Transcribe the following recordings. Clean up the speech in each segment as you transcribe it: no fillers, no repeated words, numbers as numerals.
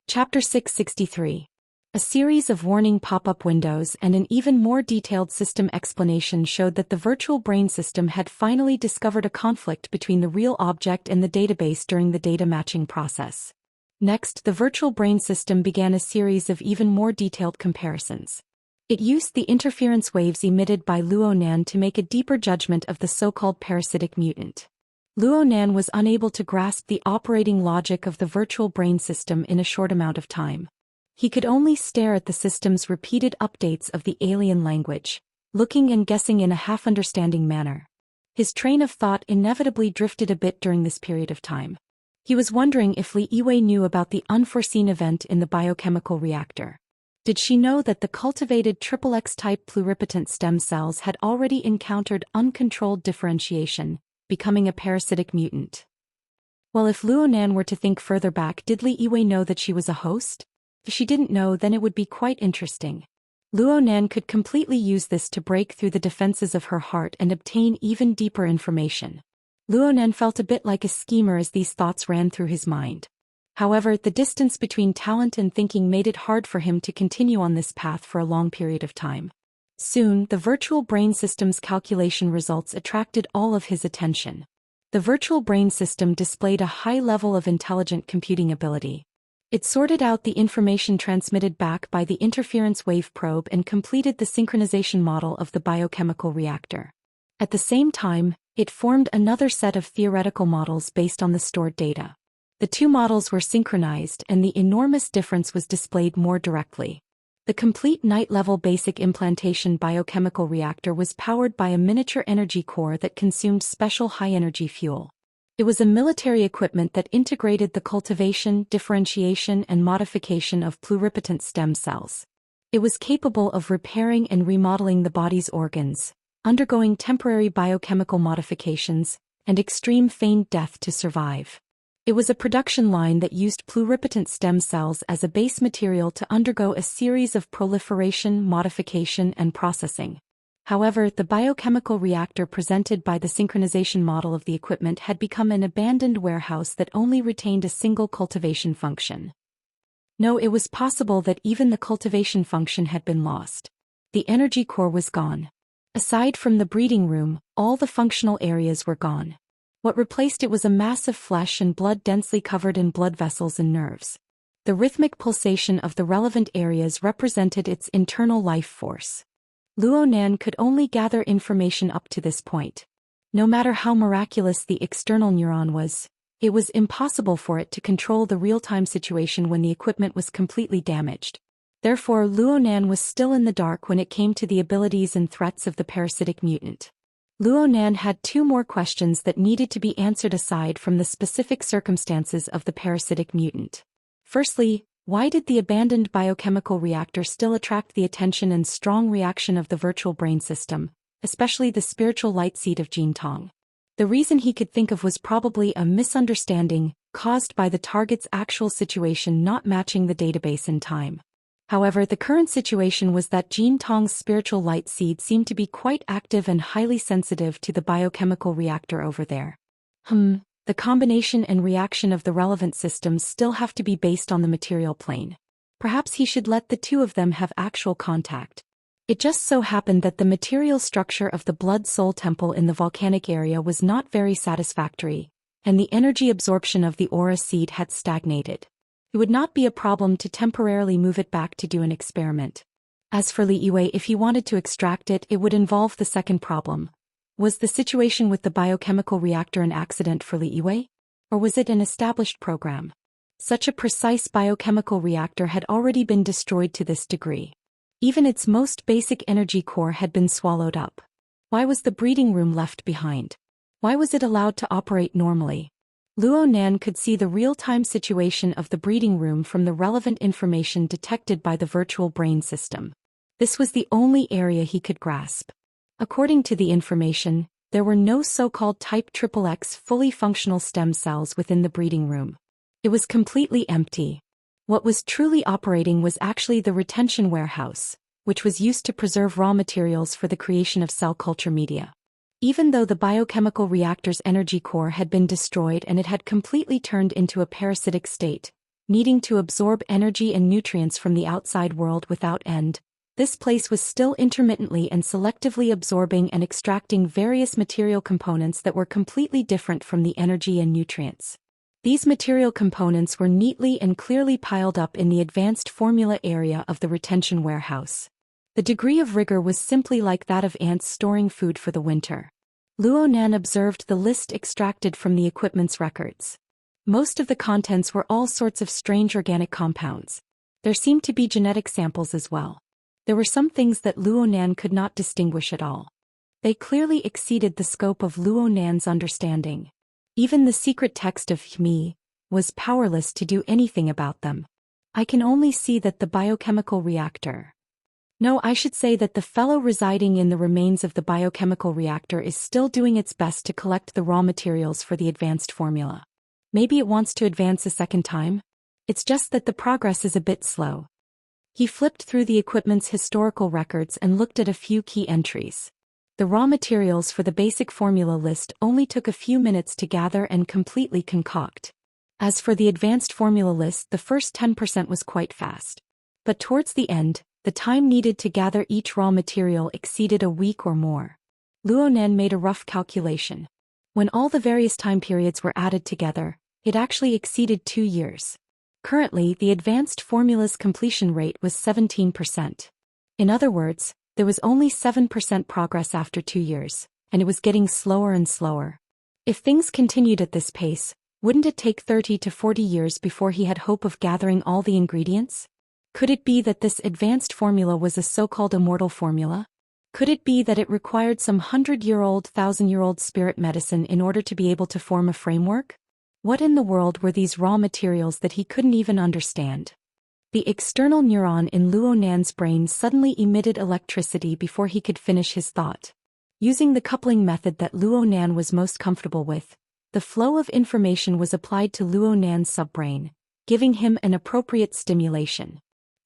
Chapter 663. A series of warning pop-up windows and an even more detailed system explanation showed that the virtual brain system had finally discovered a conflict between the real object and the database during the data matching process. Next, the virtual brain system began a series of even more detailed comparisons. It used the interference waves emitted by Luonan to make a deeper judgment of the so-called parasitic mutant. Luonan was unable to grasp the operating logic of the virtual brain system in a short amount of time. He could only stare at the system's repeated updates of the alien language, looking and guessing in a half-understanding manner. His train of thought inevitably drifted a bit during this period of time. He was wondering if Li Yiwei knew about the unforeseen event in the biochemical reactor. Did she know that the cultivated XXX-type pluripotent stem cells had already encountered uncontrolled differentiation, becoming a parasitic mutant? Well, if Luonan were to think further back, did Li Yiwei know that she was a host? If she didn't know, then it would be quite interesting. Luonan could completely use this to break through the defenses of her heart and obtain even deeper information. Luonan felt a bit like a schemer as these thoughts ran through his mind. However, the distance between talent and thinking made it hard for him to continue on this path for a long period of time. Soon, the virtual brain system's calculation results attracted all of his attention. The virtual brain system displayed a high level of intelligent computing ability. It sorted out the information transmitted back by the interference wave probe and completed the synchronization model of the biochemical reactor. At the same time, it formed another set of theoretical models based on the stored data. The two models were synchronized and the enormous difference was displayed more directly. The complete night-level basic implantation biochemical reactor was powered by a miniature energy core that consumed special high-energy fuel. It was a military equipment that integrated the cultivation, differentiation, and modification of pluripotent stem cells. It was capable of repairing and remodeling the body's organs, undergoing temporary biochemical modifications, and extreme feigned death to survive. It was a production line that used pluripotent stem cells as a base material to undergo a series of proliferation, modification, and processing. However, the biochemical reactor presented by the synchronization model of the equipment had become an abandoned warehouse that only retained a single cultivation function. No, it was possible that even the cultivation function had been lost. The energy core was gone. Aside from the breeding room, all the functional areas were gone. What replaced it was a mass of flesh and blood densely covered in blood vessels and nerves. The rhythmic pulsation of the relevant areas represented its internal life force. Luonan could only gather information up to this point. No matter how miraculous the external neuron was, it was impossible for it to control the real-time situation when the equipment was completely damaged. Therefore, Luonan was still in the dark when it came to the abilities and threats of the parasitic mutant. Luonan had two more questions that needed to be answered aside from the specific circumstances of the parasitic mutant. Firstly, why did the abandoned biochemical reactor still attract the attention and strong reaction of the virtual brain system, especially the spiritual light seed of Jin Tong? The reason he could think of was probably a misunderstanding, caused by the target's actual situation not matching the database in time. However, the current situation was that Jin Tong's spiritual light seed seemed to be quite active and highly sensitive to the biochemical reactor over there. The combination and reaction of the relevant systems still have to be based on the material plane. Perhaps he should let the two of them have actual contact. It just so happened that the material structure of the Blood Soul Temple in the volcanic area was not very satisfactory, and the energy absorption of the aura seed had stagnated. It would not be a problem to temporarily move it back to do an experiment. As for Li Yiwei, if he wanted to extract it, it would involve the second problem. Was the situation with the biochemical reactor an accident for Li Yiwei? Or was it an established program? Such a precise biochemical reactor had already been destroyed to this degree. Even its most basic energy core had been swallowed up. Why was the breeding room left behind? Why was it allowed to operate normally? Luonan could see the real-time situation of the breeding room from the relevant information detected by the virtual brain system. This was the only area he could grasp. According to the information, there were no so-called type XXX fully functional stem cells within the breeding room. It was completely empty. What was truly operating was actually the retention warehouse, which was used to preserve raw materials for the creation of cell culture media. Even though the biochemical reactor's energy core had been destroyed and it had completely turned into a parasitic state, needing to absorb energy and nutrients from the outside world without end. This place was still intermittently and selectively absorbing and extracting various material components that were completely different from the energy and nutrients. These material components were neatly and clearly piled up in the advanced formula area of the retention warehouse. The degree of rigor was simply like that of ants storing food for the winter. Luo Nan observed the list extracted from the equipment's records. Most of the contents were all sorts of strange organic compounds. There seemed to be genetic samples as well. There were some things that Luo Nan could not distinguish at all. They clearly exceeded the scope of Luo Nan's understanding. Even the secret text of Hmi was powerless to do anything about them. I can only see that the biochemical reactor. No, I should say that the fellow residing in the remains of the biochemical reactor is still doing its best to collect the raw materials for the advanced formula. Maybe it wants to advance a second time? It's just that the progress is a bit slow. He flipped through the equipment's historical records and looked at a few key entries. The raw materials for the basic formula list only took a few minutes to gather and completely concoct. As for the advanced formula list, the first 10% was quite fast. But towards the end, the time needed to gather each raw material exceeded a week or more. Luo Nan made a rough calculation. When all the various time periods were added together, it actually exceeded 2 years. Currently, the advanced formula's completion rate was 17%. In other words, there was only 7% progress after 2 years, and it was getting slower and slower. If things continued at this pace, wouldn't it take 30 to 40 years before he had hope of gathering all the ingredients? Could it be that this advanced formula was a so-called immortal formula? Could it be that it required some 100-year-old, 1,000-year-old spirit medicine in order to be able to form a framework? What in the world were these raw materials that he couldn't even understand? The external neuron in Luo Nan's brain suddenly emitted electricity before he could finish his thought. Using the coupling method that Luo Nan was most comfortable with, the flow of information was applied to Luo Nan's subbrain, giving him an appropriate stimulation.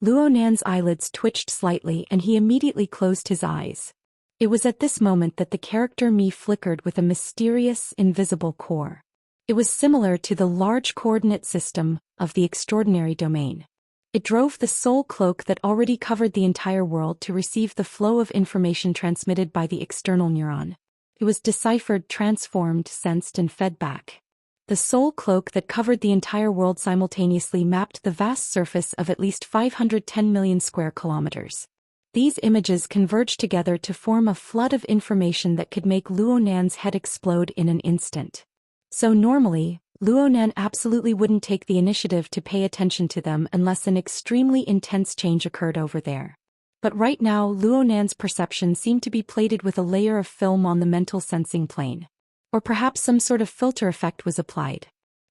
Luo Nan's eyelids twitched slightly and he immediately closed his eyes. It was at this moment that the character Mi flickered with a mysterious, invisible core. It was similar to the large coordinate system of the extraordinary domain. It drove the soul cloak that already covered the entire world to receive the flow of information transmitted by the external neuron. It was deciphered, transformed, sensed, and fed back. The soul cloak that covered the entire world simultaneously mapped the vast surface of at least 510 million square kilometers. These images converged together to form a flood of information that could make Luo Nan's head explode in an instant. So normally, Luo Nan absolutely wouldn't take the initiative to pay attention to them unless an extremely intense change occurred over there. But right now, Luo Nan's perception seemed to be plated with a layer of film on the mental sensing plane. Or perhaps some sort of filter effect was applied.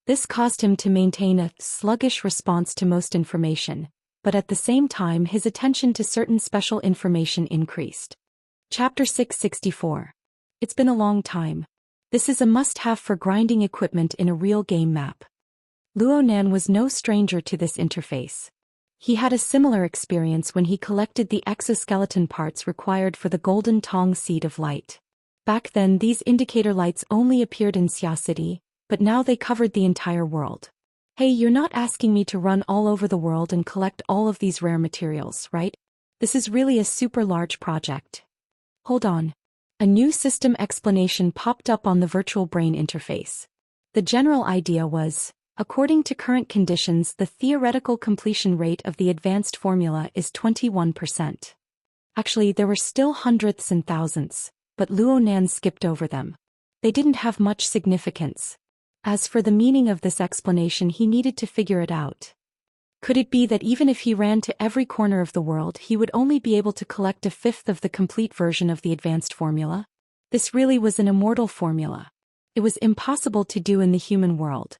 This caused him to maintain a sluggish response to most information, but at the same time his attention to certain special information increased. Chapter 664. It's been a long time. This is a must-have for grinding equipment in a real game map. Luo Nan was no stranger to this interface. He had a similar experience when he collected the exoskeleton parts required for the Golden Tong Seed of Light. Back then these indicator lights only appeared in Xia City, but now they covered the entire world. Hey, you're not asking me to run all over the world and collect all of these rare materials, right? This is really a super large project. Hold on. A new system explanation popped up on the virtual brain interface. The general idea was, according to current conditions, the theoretical completion rate of the advanced formula is 21%. Actually, there were still hundredths and thousandths, but Luo Nan skipped over them. They didn't have much significance. As for the meaning of this explanation, he needed to figure it out. Could it be that even if he ran to every corner of the world, he would only be able to collect a fifth of the complete version of the advanced formula? This really was an immortal formula. It was impossible to do in the human world.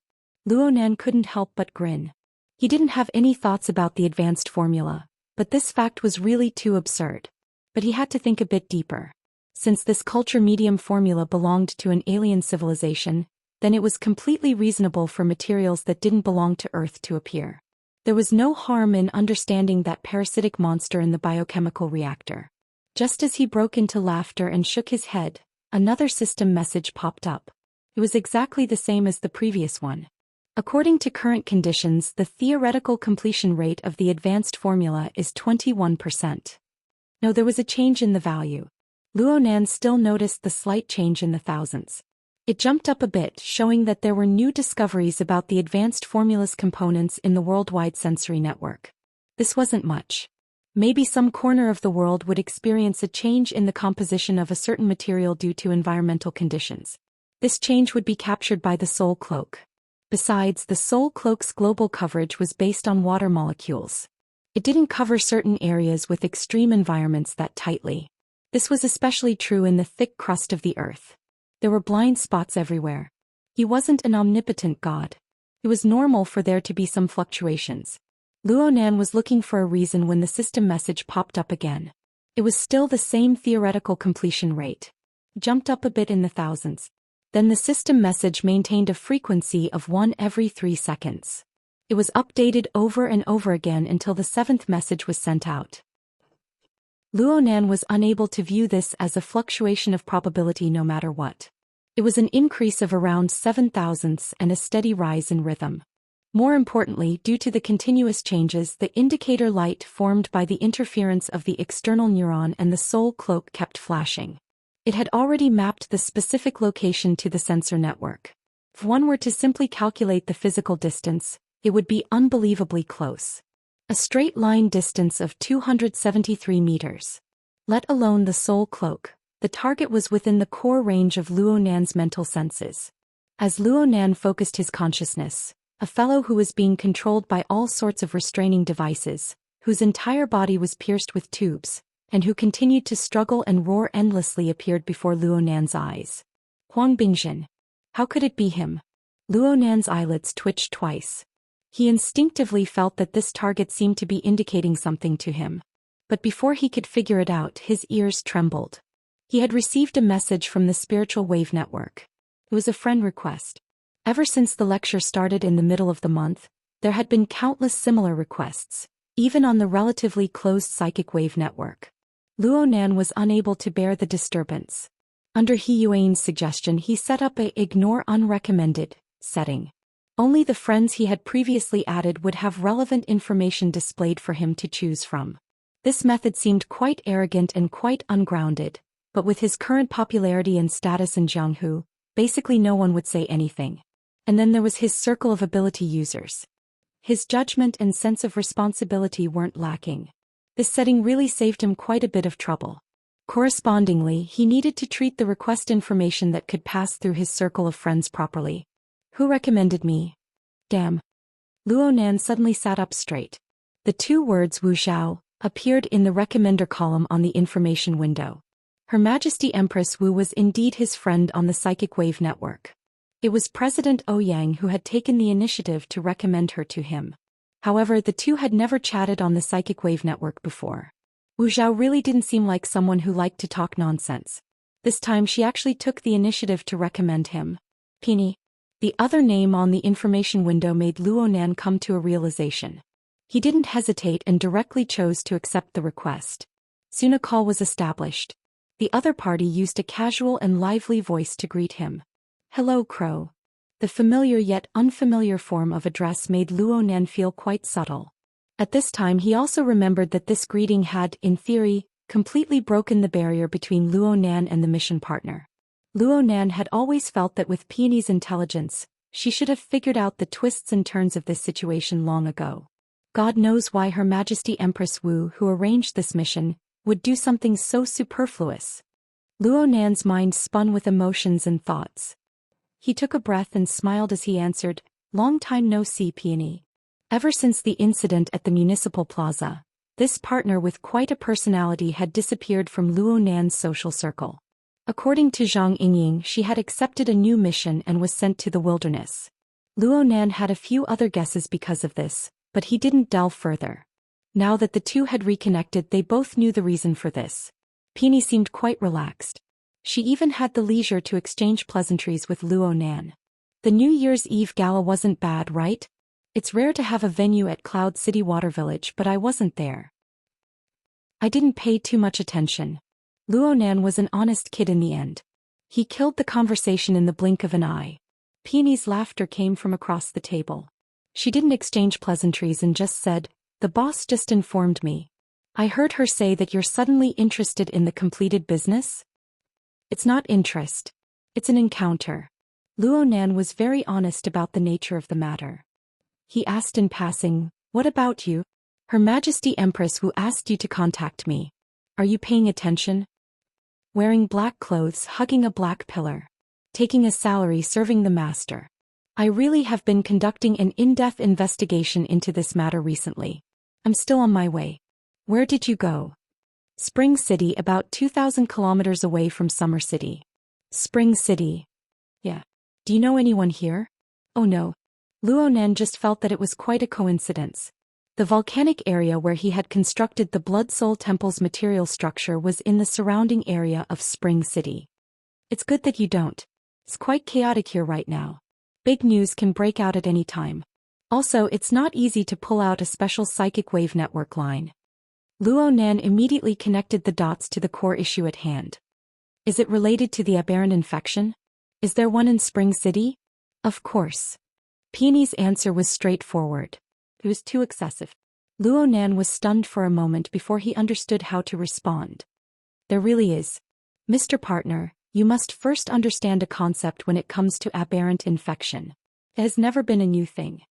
Luo Nan couldn't help but grin. He didn't have any thoughts about the advanced formula, but this fact was really too absurd. But he had to think a bit deeper. Since this culture medium formula belonged to an alien civilization, then it was completely reasonable for materials that didn't belong to Earth to appear. There was no harm in understanding that parasitic monster in the biochemical reactor. Just as he broke into laughter and shook his head, another system message popped up. It was exactly the same as the previous one. According to current conditions, the theoretical completion rate of the advanced formula is 21%. No, there was a change in the value. Luonan still noticed the slight change in the thousands. It jumped up a bit, showing that there were new discoveries about the advanced formula's components in the worldwide sensory network. This wasn't much. Maybe some corner of the world would experience a change in the composition of a certain material due to environmental conditions. This change would be captured by the soul cloak. Besides, the soul cloak's global coverage was based on water molecules. It didn't cover certain areas with extreme environments that tightly. This was especially true in the thick crust of the earth. There were blind spots everywhere. He wasn't an omnipotent god. It was normal for there to be some fluctuations. Luonan was looking for a reason when the system message popped up again. It was still the same theoretical completion rate. Jumped up a bit in the thousands. Then the system message maintained a frequency of 1 every 3 seconds. It was updated over and over again until the 7th message was sent out. Luonan was unable to view this as a fluctuation of probability no matter what. It was an increase of around 7 thousandths and a steady rise in rhythm. More importantly, due to the continuous changes, the indicator light formed by the interference of the external neuron and the soul cloak kept flashing. It had already mapped the specific location to the sensor network. If one were to simply calculate the physical distance, it would be unbelievably close. A straight line distance of 273 meters. Let alone the soul cloak, the target was within the core range of Luonan's mental senses. As Luonan focused his consciousness, a fellow who was being controlled by all sorts of restraining devices, whose entire body was pierced with tubes, and who continued to struggle and roar endlessly appeared before Luonan's eyes. Huang Bingjin. How could it be him? Luonan's eyelids twitched twice. He instinctively felt that this target seemed to be indicating something to him. But before he could figure it out, his ears trembled. He had received a message from the spiritual wave network. It was a friend request. Ever since the lecture started in the middle of the month, there had been countless similar requests, even on the relatively closed psychic wave network. Luonan was unable to bear the disturbance. Under He Yuan's suggestion, he set up a Ignore Unrecommended setting. Only the friends he had previously added would have relevant information displayed for him to choose from. This method seemed quite arrogant and quite ungrounded, but with his current popularity and status in Jianghu, basically no one would say anything. And then there was his circle of ability users. His judgment and sense of responsibility weren't lacking. This setting really saved him quite a bit of trouble. Correspondingly, he needed to treat the request information that could pass through his circle of friends properly. Who recommended me? Damn. Luonan suddenly sat up straight. The 2 words Wuxiao appeared in the recommender column on the information window. Her Majesty Empress Wu was indeed his friend on the psychic wave network. It was President Ouyang who had taken the initiative to recommend her to him. However, the two had never chatted on the psychic wave network before. Wu Xiao really didn't seem like someone who liked to talk nonsense. This time she actually took the initiative to recommend him. Pini. The other name on the information window made Luonan come to a realization. He didn't hesitate and directly chose to accept the request. Soon a call was established. The other party used a casual and lively voice to greet him. Hello, Crow. The familiar yet unfamiliar form of address made Luonan feel quite subtle. At this time he also remembered that this greeting had, in theory, completely broken the barrier between Luonan and the mission partner. Luonan had always felt that with Peony's intelligence, she should have figured out the twists and turns of this situation long ago. God knows why Her Majesty Empress Wu, who arranged this mission, would do something so superfluous. Luonan's mind spun with emotions and thoughts. He took a breath and smiled as he answered, Long time no see, Peony. Ever since the incident at the municipal plaza, this partner with quite a personality had disappeared from Luonan's social circle. According to Zhang Yingying, she had accepted a new mission and was sent to the wilderness. Luonan had a few other guesses because of this, but he didn't delve further. Now that the two had reconnected, they both knew the reason for this. Peony seemed quite relaxed. She even had the leisure to exchange pleasantries with Luonan. The New Year's Eve gala wasn't bad, right? It's rare to have a venue at Cloud City Water Village, but I wasn't there. I didn't pay too much attention. Luonan was an honest kid in the end. He killed the conversation in the blink of an eye. Peony's laughter came from across the table. She didn't exchange pleasantries and just said, "The boss just informed me. I heard her say that you're suddenly interested in the completed business?" "It's not interest. It's an encounter." Luo Nan was very honest about the nature of the matter. He asked in passing, "What about you?" "Her Majesty Empress Wu asked you to contact me. Are you paying attention?" "Wearing black clothes, hugging a black pillar. Taking a salary, serving the master. I really have been conducting an in-depth investigation into this matter recently. I'm still on my way." "Where did you go?" "Spring City, about 2,000 kilometers away from Summer City." "Spring City. Yeah. Do you know anyone here?" "Oh no." Luo Nan just felt that it was quite a coincidence. The volcanic area where he had constructed the Blood Soul Temple's material structure was in the surrounding area of Spring City. "It's good that you don't. It's quite chaotic here right now. Big news can break out at any time. Also, it's not easy to pull out a special psychic wave network line." Luo Nan immediately connected the dots to the core issue at hand. "Is it related to the aberrant infection? Is there one in Spring City?" "Of course." Peony's answer was straightforward. It was too excessive. Luo Nan was stunned for a moment before he understood how to respond. "There really is. Mr. Partner, you must first understand a concept when it comes to aberrant infection. It has never been a new thing.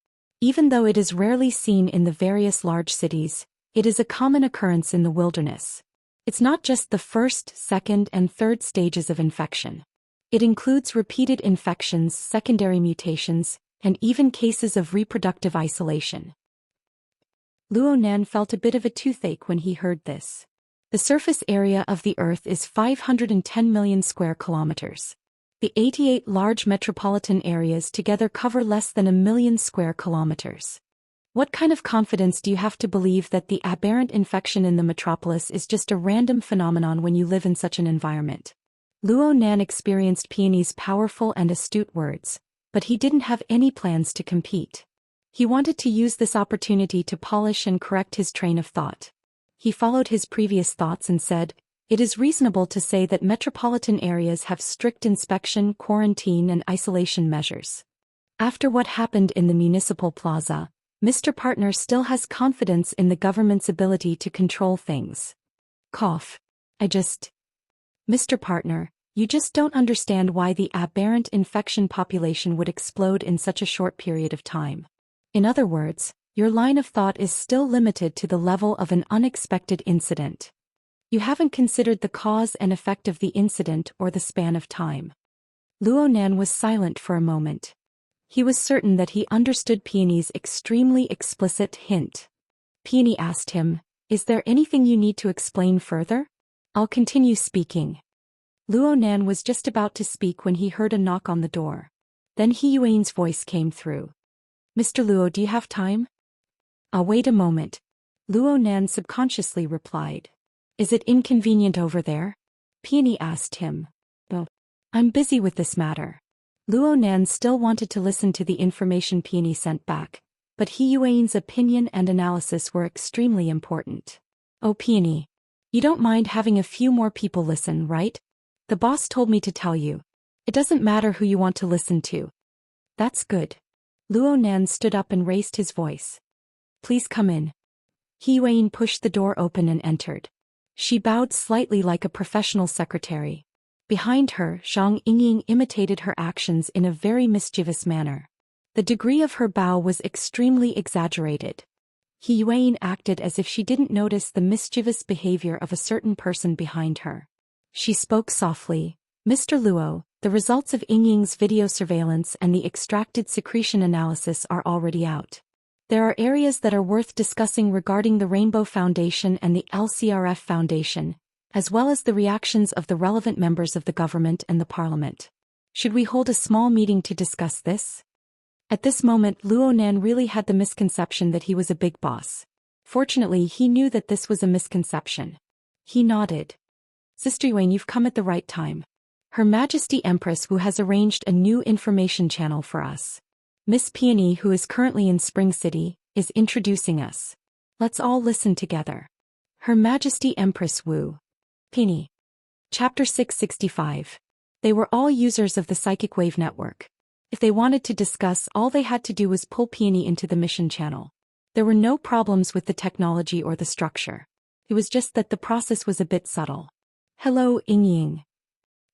Even though it is rarely seen in the various large cities, it is a common occurrence in the wilderness. It's not just the first, second, and third stages of infection. It includes repeated infections, secondary mutations, and even cases of reproductive isolation." Luo Nan felt a bit of a toothache when he heard this. The surface area of the Earth is 510 million square kilometers. The 88 large metropolitan areas together cover less than 1 million square kilometers. What kind of confidence do you have to believe that the aberrant infection in the metropolis is just a random phenomenon when you live in such an environment? Luo Nan experienced Peony's powerful and astute words, but he didn't have any plans to compete. He wanted to use this opportunity to polish and correct his train of thought. He followed his previous thoughts and said, "It is reasonable to say that metropolitan areas have strict inspection, quarantine, and isolation measures. After what happened in the municipal plaza, Mr. Partner still has confidence in the government's ability to control things." Cough. Mr. Partner, you just don't understand why the aberrant infection population would explode in such a short period of time. In other words, your line of thought is still limited to the level of an unexpected incident. You haven't considered the cause and effect of the incident or the span of time. Luo Nan was silent for a moment. He was certain that he understood Peony's extremely explicit hint. Peony asked him, "Is there anything you need to explain further?" "I'll continue speaking." Luo Nan was just about to speak when he heard a knock on the door. Then He Yuan's voice came through. "Mr. Luo, do you have time?" "I'll wait a moment," Luo Nan subconsciously replied. "Is it inconvenient over there?" Peony asked him. "Oh, I'm busy with this matter." Luo Nan still wanted to listen to the information Peony sent back, but He Yuan's opinion and analysis were extremely important. "Oh Peony, you don't mind having a few more people listen, right? The boss told me to tell you. It doesn't matter who you want to listen to." "That's good." Luo Nan stood up and raised his voice. "Please come in." He Yuan pushed the door open and entered. She bowed slightly like a professional secretary. Behind her, Zhang Yingying imitated her actions in a very mischievous manner. The degree of her bow was extremely exaggerated. He Yuan acted as if she didn't notice the mischievous behavior of a certain person behind her. She spoke softly, "Mr. Luo, the results of Yingying's video surveillance and the extracted secretion analysis are already out. There are areas that are worth discussing regarding the Rainbow Foundation and the LCRF Foundation, as well as the reactions of the relevant members of the government and the parliament. Should we hold a small meeting to discuss this?" At this moment, Luo Nan really had the misconception that he was a big boss. Fortunately, he knew that this was a misconception. He nodded. "Sister Yuan, you've come at the right time. Her Majesty Empress Wu has arranged a new information channel for us. Miss Peony, who is currently in Spring City, is introducing us. Let's all listen together. Her Majesty Empress Wu." Peony. Chapter 665. They were all users of the psychic wave network. If they wanted to discuss, all they had to do was pull Peony into the mission channel. There were no problems with the technology or the structure. It was just that the process was a bit subtle. Hello, Ying.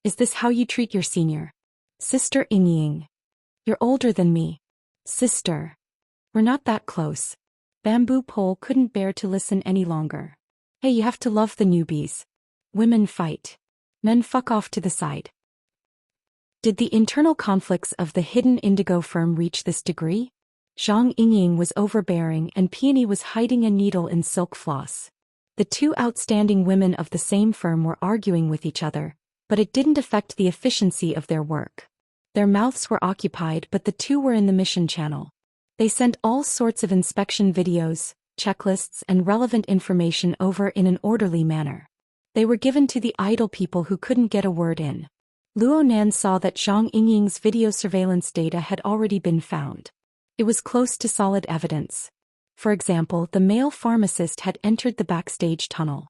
Is this how you treat your senior? Sister Ying. You're older than me. Sister. We're not that close. Bamboo Pole couldn't bear to listen any longer. Hey, you have to love the newbies. Women fight. Men fuck off to the side. Did the internal conflicts of the hidden indigo firm reach this degree? Zhang Yingying was overbearing and Peony was hiding a needle in silk floss. The two outstanding women of the same firm were arguing with each other, but it didn't affect the efficiency of their work. Their mouths were occupied, but the two were in the mission channel. They sent all sorts of inspection videos, checklists and relevant information over in an orderly manner. They were given to the idle people who couldn't get a word in. Luo Nan saw that Zhang Yingying's video surveillance data had already been found. It was close to solid evidence. For example, the male pharmacist had entered the backstage tunnel.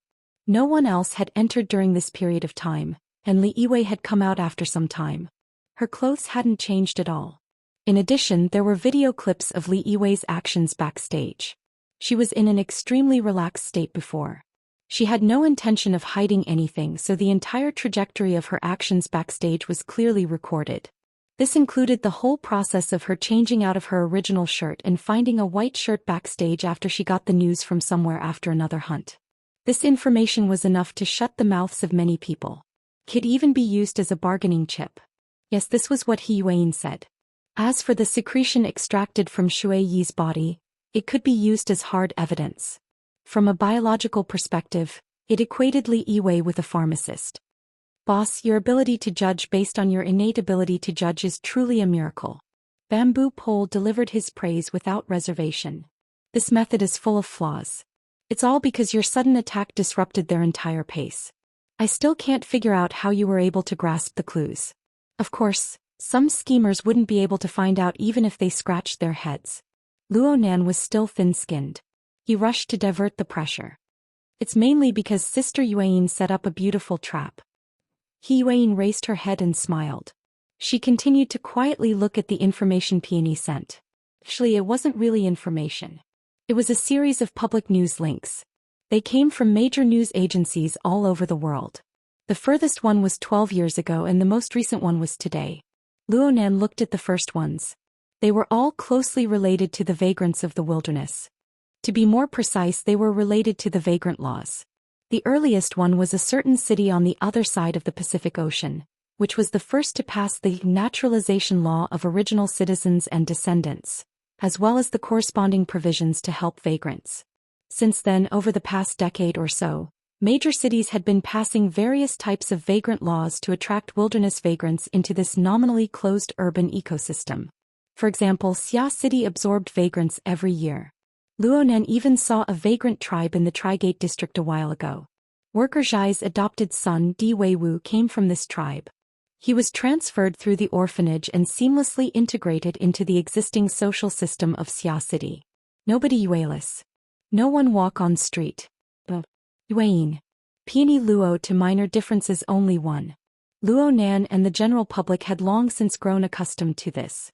No one else had entered during this period of time, and Li Yiwei had come out after some time. Her clothes hadn't changed at all. In addition, there were video clips of Li Yiwei's actions backstage. She was in an extremely relaxed state before. She had no intention of hiding anything, so the entire trajectory of her actions backstage was clearly recorded. This included the whole process of her changing out of her original shirt and finding a white shirt backstage after she got the news from somewhere after another hunt. This information was enough to shut the mouths of many people. Could even be used as a bargaining chip. Yes, this was what He Yuan said. As for the secretion extracted from Shui Yi's body, it could be used as hard evidence. From a biological perspective, it equated Li Yiwei with a pharmacist. Boss, your ability to judge based on your innate ability to judge is truly a miracle. Bamboo Pole delivered his praise without reservation. This method is full of flaws. It's all because your sudden attack disrupted their entire pace. I still can't figure out how you were able to grasp the clues. Of course, some schemers wouldn't be able to find out even if they scratched their heads. Luo Nan was still thin-skinned. He rushed to divert the pressure. It's mainly because Sister Yuan set up a beautiful trap. He Yuan raised her head and smiled. She continued to quietly look at the information Peony sent. Actually, it wasn't really information. It was a series of public news links. They came from major news agencies all over the world. The furthest one was 12 years ago and the most recent one was today. Luo Nan looked at the first ones. They were all closely related to the vagrants of the wilderness. To be more precise, they were related to the vagrant laws. The earliest one was a certain city on the other side of the Pacific Ocean, which was the first to pass the naturalization law of original citizens and descendants, as well as the corresponding provisions to help vagrants. Since then, over the past decade or so, major cities had been passing various types of vagrant laws to attract wilderness vagrants into this nominally closed urban ecosystem. For example, Xia City absorbed vagrants every year. Luo Nan even saw a vagrant tribe in the Trigate district a while ago. Worker Zhai's adopted son Di Weiwu came from this tribe. He was transferred through the orphanage and seamlessly integrated into the existing social system of Xia City. Nobody Yueless. No one walk on street. Yuan. Peony Luo to minor differences only one. Luo Nan and the general public had long since grown accustomed to this.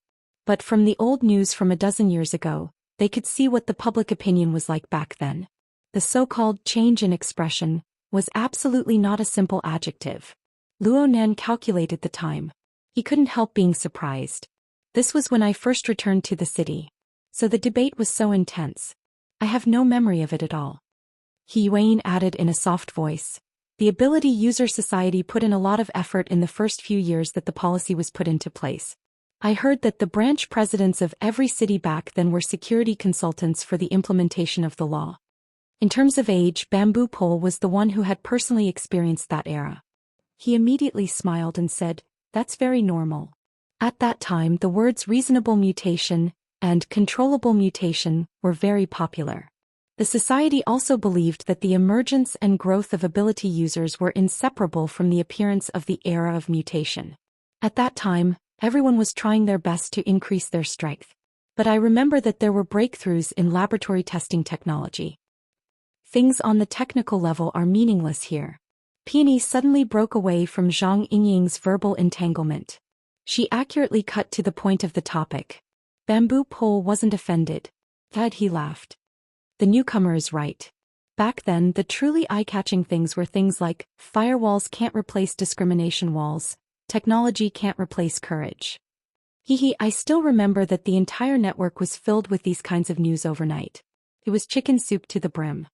But from the old news from a dozen years ago, they could see what the public opinion was like back then. The so-called change in expression was absolutely not a simple adjective. Luo Nan calculated the time. He couldn't help being surprised. This was when I first returned to the city. So the debate was so intense. I have no memory of it at all. He Yuan added in a soft voice. The Ability User Society put in a lot of effort in the first few years that the policy was put into place. I heard that the branch presidents of every city back then were security consultants for the implementation of the law. In terms of age, Bamboo Pole was the one who had personally experienced that era. He immediately smiled and said, "That's very normal." At that time, the words reasonable mutation and controllable mutation were very popular. The society also believed that the emergence and growth of ability users were inseparable from the appearance of the era of mutation. At that time, everyone was trying their best to increase their strength. But I remember that there were breakthroughs in laboratory testing technology. Things on the technical level are meaningless here. Peony suddenly broke away from Zhang Yingying's verbal entanglement. She accurately cut to the point of the topic. Bamboo Pole wasn't offended. That he laughed. The newcomer is right. Back then, the truly eye-catching things were things like, firewalls can't replace discrimination walls, technology can't replace courage. I still remember that the entire network was filled with these kinds of news overnight. It was chicken soup to the brim.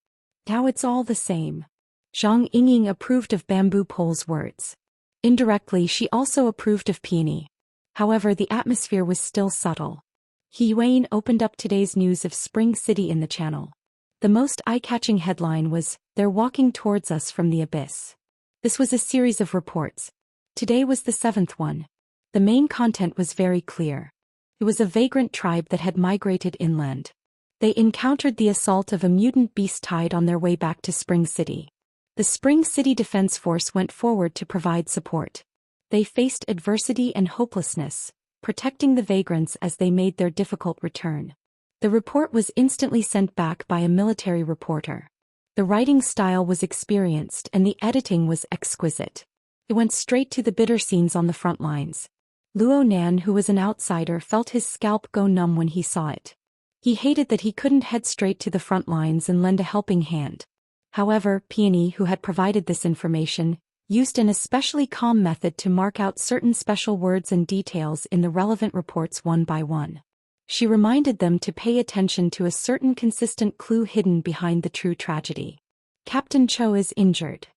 Now it's all the same. Zhang Yingying approved of Bamboo Pole's words. Indirectly, she also approved of Peony. However, the atmosphere was still subtle. He Yuan opened up today's news of Spring City in the channel. The most eye-catching headline was, "They're walking towards us from the abyss." This was a series of reports. Today was the 7th one. The main content was very clear. It was a vagrant tribe that had migrated inland. They encountered the assault of a mutant beast tide on their way back to Spring City. The Spring City Defense Force went forward to provide support. They faced adversity and hopelessness, protecting the vagrants as they made their difficult return. The report was instantly sent back by a military reporter. The writing style was experienced and the editing was exquisite. It went straight to the bitter scenes on the front lines. Luo Nan, who was an outsider, felt his scalp go numb when he saw it. He hated that he couldn't head straight to the front lines and lend a helping hand. However, Peony, who had provided this information, used an especially calm method to mark out certain special words and details in the relevant reports one by one. She reminded them to pay attention to a certain consistent clue hidden behind the true tragedy. Captain Cho is injured.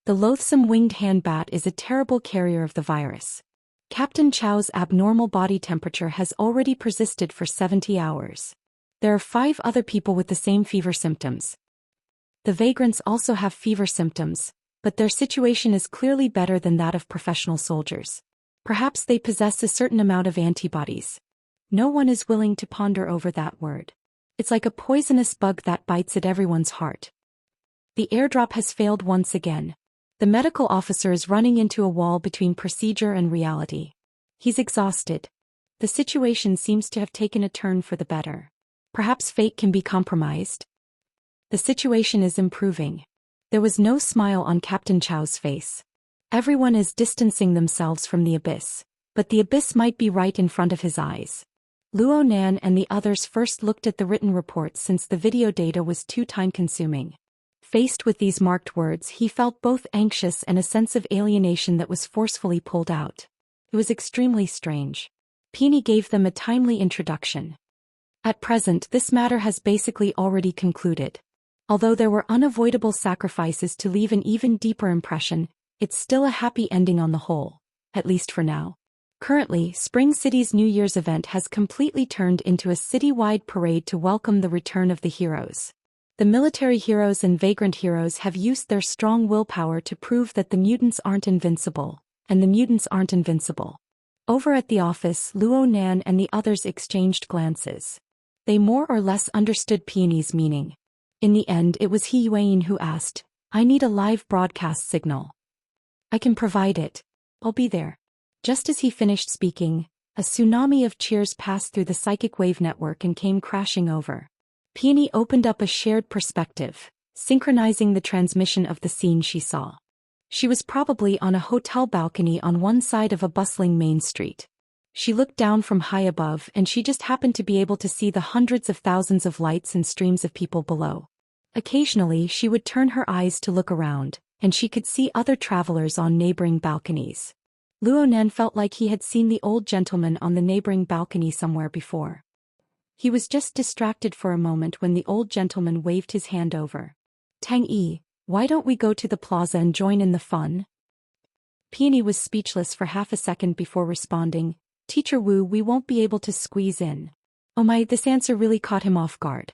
The loathsome winged hand bat is a terrible carrier of the virus. Captain Chow's abnormal body temperature has already persisted for 70 hours. There are 5 other people with the same fever symptoms. The vagrants also have fever symptoms, but their situation is clearly better than that of professional soldiers. Perhaps they possess a certain amount of antibodies. No one is willing to ponder over that word. It's like a poisonous bug that bites at everyone's heart. The airdrop has failed once again. The medical officer is running into a wall between procedure and reality. He's exhausted. The situation seems to have taken a turn for the better. Perhaps fate can be compromised. The situation is improving. There was no smile on Captain Chow's face. Everyone is distancing themselves from the abyss, but the abyss might be right in front of his eyes. Luo Nan and the others first looked at the written reports since the video data was too time-consuming. Faced with these marked words, he felt both anxious and a sense of alienation that was forcefully pulled out. It was extremely strange. Peony gave them a timely introduction. At present, this matter has basically already concluded. Although there were unavoidable sacrifices to leave an even deeper impression, it's still a happy ending on the whole, at least for now. Currently, Spring City's New Year's event has completely turned into a citywide parade to welcome the return of the heroes. The military heroes and vagrant heroes have used their strong willpower to prove that the mutants aren't invincible, and the mutants aren't invincible. Over at the office, Luo Nan and the others exchanged glances. They more or less understood Peony's meaning. In the end, it was He Yuan who asked, "I need a live broadcast signal." "I can provide it. I'll be there." Just as he finished speaking, a tsunami of cheers passed through the psychic wave network and came crashing over. Peony opened up a shared perspective, synchronizing the transmission of the scene she saw. She was probably on a hotel balcony on one side of a bustling main street. She looked down from high above and she just happened to be able to see the hundreds of thousands of lights and streams of people below. Occasionally, she would turn her eyes to look around, and she could see other travelers on neighboring balconies. Luo Nan felt like he had seen the old gentleman on the neighboring balcony somewhere before. He was just distracted for a moment when the old gentleman waved his hand over. "Tang Yi, why don't we go to the plaza and join in the fun?" Peony was speechless for half a second before responding, "Teacher Wu, we won't be able to squeeze in." Oh my, this answer really caught him off guard.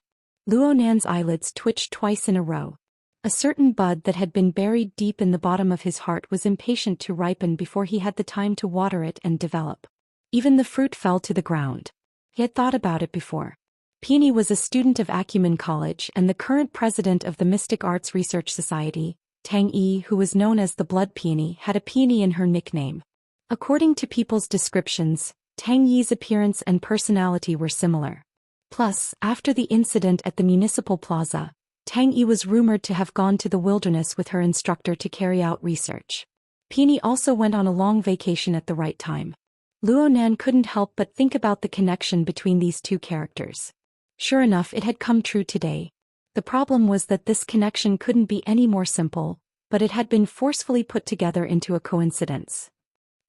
Luo Nan's eyelids twitched twice in a row. A certain bud that had been buried deep in the bottom of his heart was impatient to ripen before he had the time to water it and develop. Even the fruit fell to the ground. He had thought about it before. Peony was a student of Acumen College and the current president of the Mystic Arts Research Society. Tang Yi, who was known as the Blood Peony, had a peony in her nickname. According to people's descriptions, Tang Yi's appearance and personality were similar. Plus, after the incident at the municipal plaza, Tang Yi was rumored to have gone to the wilderness with her instructor to carry out research. Peony also went on a long vacation at the right time. Luonan couldn't help but think about the connection between these two characters. Sure enough, it had come true today. The problem was that this connection couldn't be any more simple, but it had been forcefully put together into a coincidence.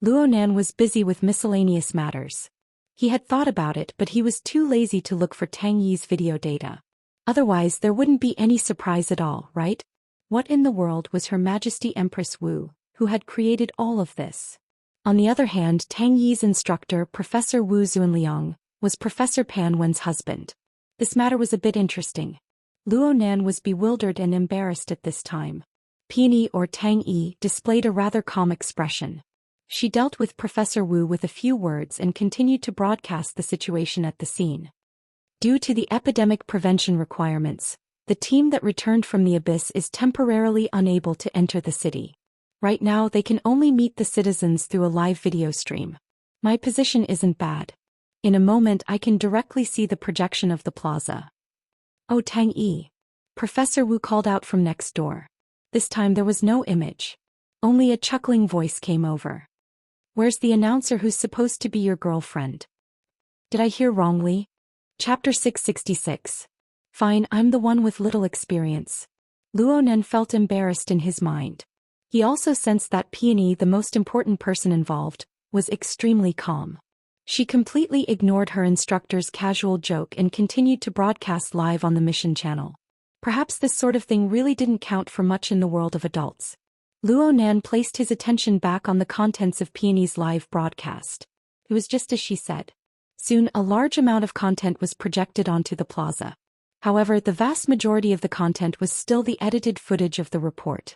Luonan was busy with miscellaneous matters. He had thought about it, but he was too lazy to look for Tang Yi's video data. Otherwise, there wouldn't be any surprise at all, right? What in the world was Her Majesty Empress Wu, who had created all of this? On the other hand, Tang Yi's instructor, Professor Wu Zunliang, was Professor Pan Wen's husband. This matter was a bit interesting. Luonan was bewildered and embarrassed at this time. Peony, or Tang Yi, displayed a rather calm expression. She dealt with Professor Wu with a few words and continued to broadcast the situation at the scene. Due to the epidemic prevention requirements, the team that returned from the abyss is temporarily unable to enter the city. Right now they can only meet the citizens through a live video stream. My position isn't bad. In a moment I can directly see the projection of the plaza. Oh, Tang Yi. Professor Wu called out from next door. This time there was no image. Only a chuckling voice came over. Where's the announcer who's supposed to be your girlfriend? Did I hear wrongly? Chapter 666. Fine, I'm the one with little experience. Luonan felt embarrassed in his mind. He also sensed that Peony, the most important person involved, was extremely calm. She completely ignored her instructor's casual joke and continued to broadcast live on the mission channel. Perhaps this sort of thing really didn't count for much in the world of adults. Luonan placed his attention back on the contents of Peony's live broadcast. It was just as she said. Soon a large amount of content was projected onto the plaza. However, the vast majority of the content was still the edited footage of the report.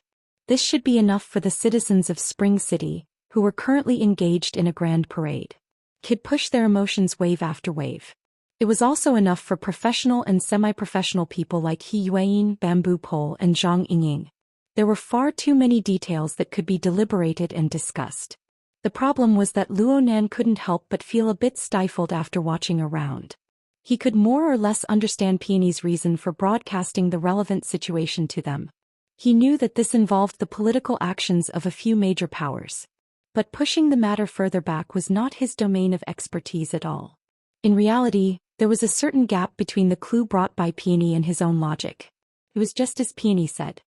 This should be enough for the citizens of Spring City, who were currently engaged in a grand parade. Could push their emotions wave after wave. It was also enough for professional and semi-professional people like He Yueyin, Bamboo Pole, and Zhang Yingying. There were far too many details that could be deliberated and discussed. The problem was that Luonan couldn't help but feel a bit stifled after watching around. He could more or less understand Peony's reason for broadcasting the relevant situation to them. He knew that this involved the political actions of a few major powers. But pushing the matter further back was not his domain of expertise at all. In reality, there was a certain gap between the clue brought by Peony and his own logic. It was just as Peony said.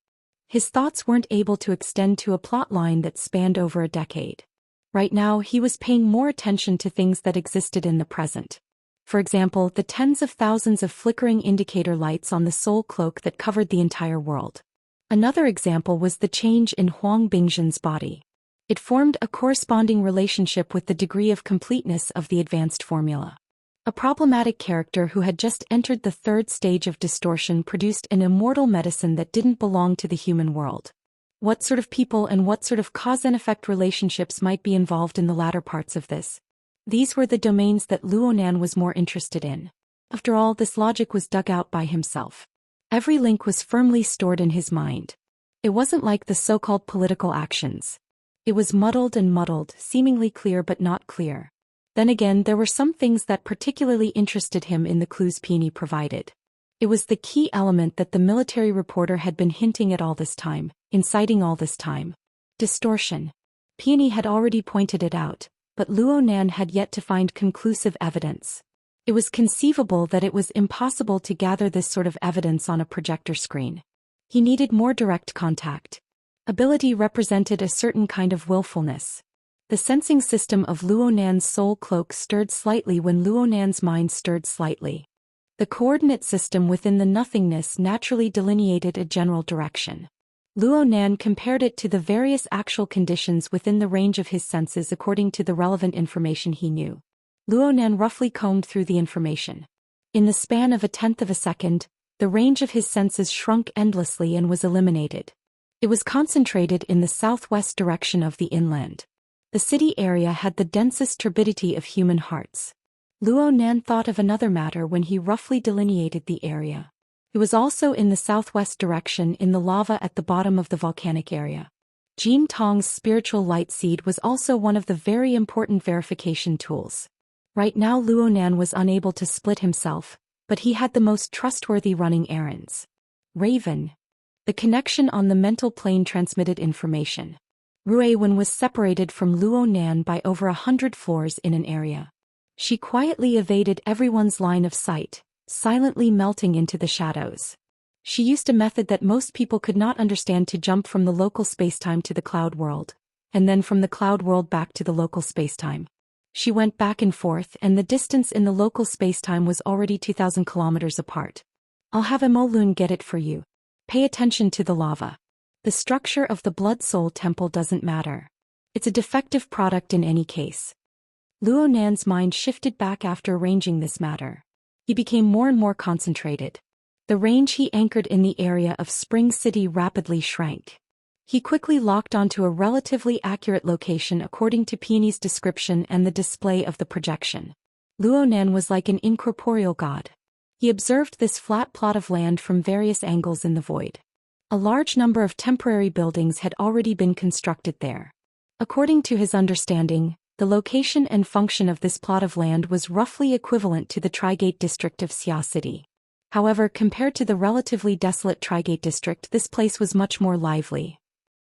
His thoughts weren't able to extend to a plot line that spanned over a decade. Right now, he was paying more attention to things that existed in the present. For example, the tens of thousands of flickering indicator lights on the soul cloak that covered the entire world. Another example was the change in Huang Bingzhen's body. It formed a corresponding relationship with the degree of completeness of the advanced formula. A problematic character who had just entered the third stage of distortion produced an immortal medicine that didn't belong to the human world. What sort of people and what sort of cause and effect relationships might be involved in the latter parts of this? These were the domains that Luonan was more interested in. After all, this logic was dug out by himself. Every link was firmly stored in his mind. It wasn't like the so-called political actions. It was muddled and muddled, seemingly clear but not clear. Then again, there were some things that particularly interested him in the clues Peony provided. It was the key element that the military reporter had been hinting at all this time, inciting all this time. Distortion. Peony had already pointed it out, but Luonan had yet to find conclusive evidence. It was conceivable that it was impossible to gather this sort of evidence on a projector screen. He needed more direct contact. Ability represented a certain kind of willfulness. The sensing system of Luonan's soul cloak stirred slightly when Luonan's mind stirred slightly. The coordinate system within the nothingness naturally delineated a general direction. Luonan compared it to the various actual conditions within the range of his senses according to the relevant information he knew. Luonan roughly combed through the information. In the span of a tenth of a second, the range of his senses shrunk endlessly and was eliminated. It was concentrated in the southwest direction of the inland. The city area had the densest turbidity of human hearts. Luonan thought of another matter when he roughly delineated the area. It was also in the southwest direction in the lava at the bottom of the volcanic area. Jin Tong's spiritual light seed was also one of the very important verification tools. Right now Luonan was unable to split himself, but he had the most trustworthy running errands. Raven. The connection on the mental plane transmitted information. Ruiwen was separated from Luo Nan by over 100 floors in an area. She quietly evaded everyone's line of sight, silently melting into the shadows. She used a method that most people could not understand to jump from the local spacetime to the cloud world, and then from the cloud world back to the local spacetime. She went back and forth, and the distance in the local spacetime was already 2,000 kilometers apart. I'll have Emolun get it for you. Pay attention to the lava. The structure of the Blood Soul Temple doesn't matter. It's a defective product in any case. Luo Nan's mind shifted back after arranging this matter. He became more and more concentrated. The range he anchored in the area of Spring City rapidly shrank. He quickly locked onto a relatively accurate location according to Peony's description and the display of the projection. Luo Nan was like an incorporeal god. He observed this flat plot of land from various angles in the void. A large number of temporary buildings had already been constructed there. According to his understanding, the location and function of this plot of land was roughly equivalent to the Trigate district of Xia City. However, compared to the relatively desolate Trigate district, this place was much more lively.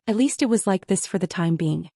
At least it was like this for the time being.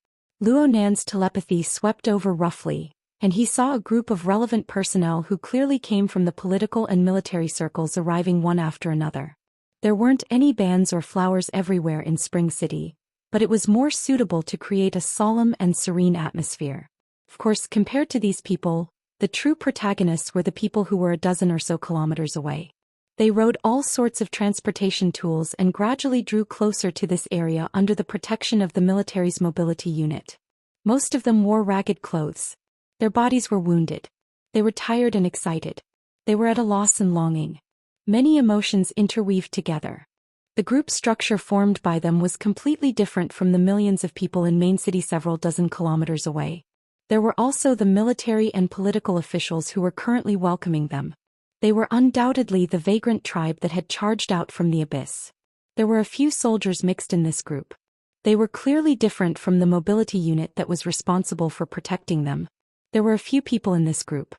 Luo Nan's telepathy swept over roughly, and he saw a group of relevant personnel who clearly came from the political and military circles arriving one after another. There weren't any bands or flowers everywhere in Spring City, but it was more suitable to create a solemn and serene atmosphere. Of course, compared to these people, the true protagonists were the people who were a dozen or so kilometers away. They rode all sorts of transportation tools and gradually drew closer to this area under the protection of the military's mobility unit. Most of them wore ragged clothes. Their bodies were wounded. They were tired and excited. They were at a loss and longing. Many emotions interweaved together. The group structure formed by them was completely different from the millions of people in Main City several dozen kilometers away. There were also the military and political officials who were currently welcoming them. They were undoubtedly the vagrant tribe that had charged out from the abyss. There were a few soldiers mixed in this group. They were clearly different from the mobility unit that was responsible for protecting them. There were a few people in this group.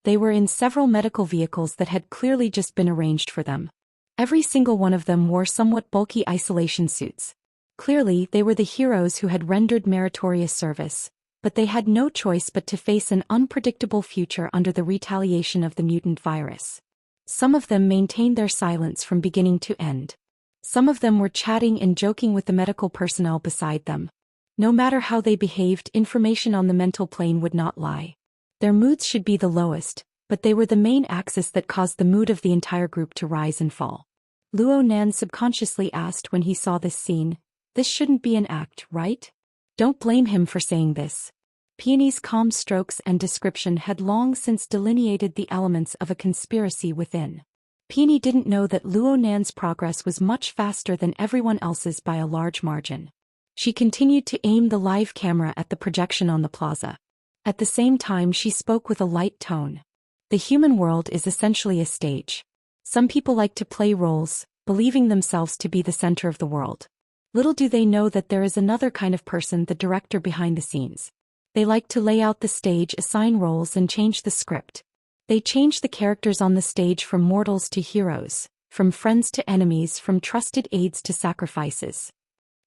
They were in several medical vehicles that had clearly just been arranged for them. Every single one of them wore somewhat bulky isolation suits. Clearly, they were the heroes who had rendered meritorious service, but they had no choice but to face an unpredictable future under the retaliation of the mutant virus. Some of them maintained their silence from beginning to end. Some of them were chatting and joking with the medical personnel beside them. No matter how they behaved, information on the mental plane would not lie. Their moods should be the lowest, but they were the main axis that caused the mood of the entire group to rise and fall. Luo Nan subconsciously asked when he saw this scene, "This shouldn't be an act, right?" Don't blame him for saying this. Peony's calm strokes and description had long since delineated the elements of a conspiracy within. Peony didn't know that Luo Nan's progress was much faster than everyone else's by a large margin. She continued to aim the live camera at the projection on the plaza. At the same time, she spoke with a light tone. The human world is essentially a stage. Some people like to play roles, believing themselves to be the center of the world. Little do they know that there is another kind of person, the director behind the scenes. They like to lay out the stage, assign roles, and change the script. They change the characters on the stage from mortals to heroes, from friends to enemies, from trusted aides to sacrifices.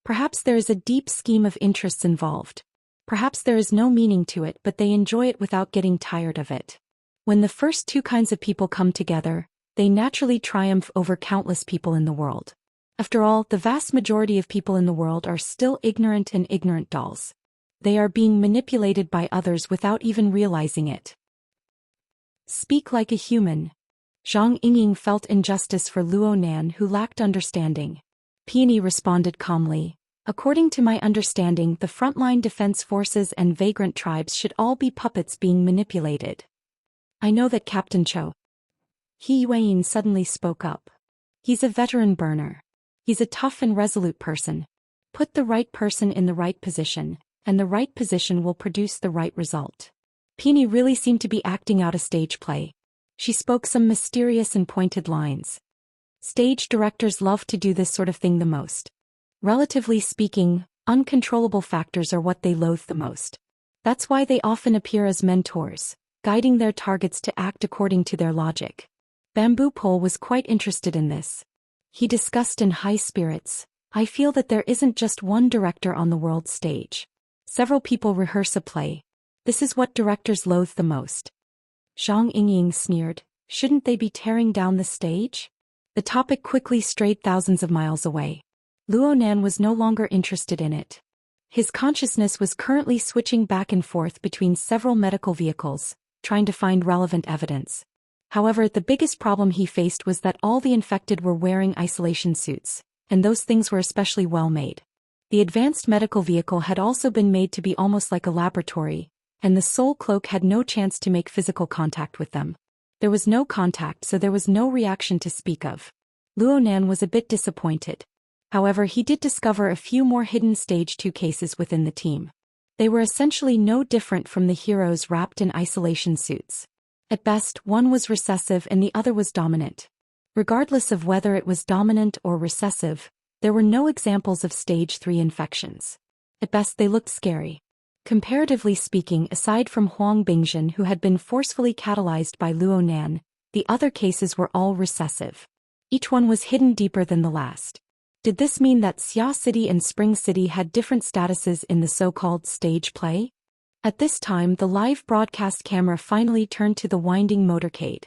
Perhaps there is a deep scheme of interests involved. Perhaps there is no meaning to it, but they enjoy it without getting tired of it. When the first two kinds of people come together, they naturally triumph over countless people in the world. After all, the vast majority of people in the world are still ignorant and ignorant dolls. They are being manipulated by others without even realizing it. Speak like a human. Zhang Yingying felt injustice for Luo Nan, who lacked understanding. Peony responded calmly. According to my understanding, the frontline defense forces and vagrant tribes should all be puppets being manipulated. I know that Captain Cho. He Yuan suddenly spoke up. He's a veteran burner. He's a tough and resolute person. Put the right person in the right position, and the right position will produce the right result. Peony really seemed to be acting out a stage play. She spoke some mysterious and pointed lines. Stage directors love to do this sort of thing the most. Relatively speaking, uncontrollable factors are what they loathe the most. That's why they often appear as mentors, guiding their targets to act according to their logic. Bamboo Pole was quite interested in this. He discussed in high spirits, I feel that there isn't just one director on the world stage. Several people rehearse a play. This is what directors loathe the most. Zhang Yingying sneered. Shouldn't they be tearing down the stage? The topic quickly strayed thousands of miles away. Luo Nan was no longer interested in it. His consciousness was currently switching back and forth between several medical vehicles, trying to find relevant evidence. However, the biggest problem he faced was that all the infected were wearing isolation suits, and those things were especially well made. The advanced medical vehicle had also been made to be almost like a laboratory, and the soul cloak had no chance to make physical contact with them. There was no contact, so there was no reaction to speak of. Luo Nan was a bit disappointed. However, he did discover a few more hidden Stage 2 cases within the team. They were essentially no different from the heroes wrapped in isolation suits. At best, one was recessive and the other was dominant. Regardless of whether it was dominant or recessive, there were no examples of Stage 3 infections. At best, they looked scary. Comparatively speaking, aside from Huang Bingjin, who had been forcefully catalyzed by Luo Nan, the other cases were all recessive. Each one was hidden deeper than the last. Did this mean that Xia City and Spring City had different statuses in the so-called stage play? At this time, the live broadcast camera finally turned to the winding motorcade.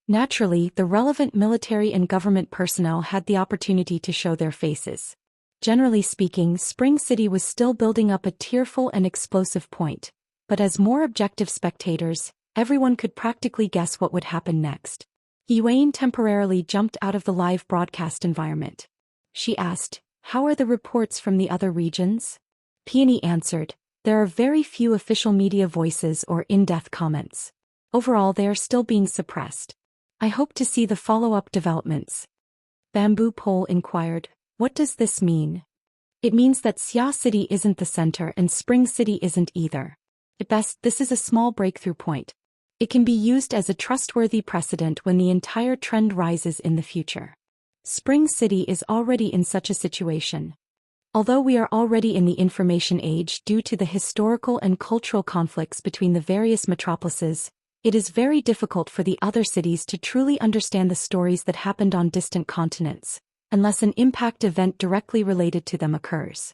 Naturally, the relevant military and government personnel had the opportunity to show their faces. Generally speaking, Spring City was still building up a tearful and explosive point, but as more objective spectators, everyone could practically guess what would happen next. Yuan temporarily jumped out of the live broadcast environment. She asked, "How are the reports from the other regions?" Peony answered, "There are very few official media voices or in-depth comments. Overall, they are still being suppressed. I hope to see the follow-up developments." Bamboo Pole inquired, "What does this mean?" "It means that Xia City isn't the center and Spring City isn't either. At best, this is a small breakthrough point. It can be used as a trustworthy precedent when the entire trend rises in the future. Spring City is already in such a situation. Although we are already in the information age due to the historical and cultural conflicts between the various metropolises, it is very difficult for the other cities to truly understand the stories that happened on distant continents, unless an impact event directly related to them occurs."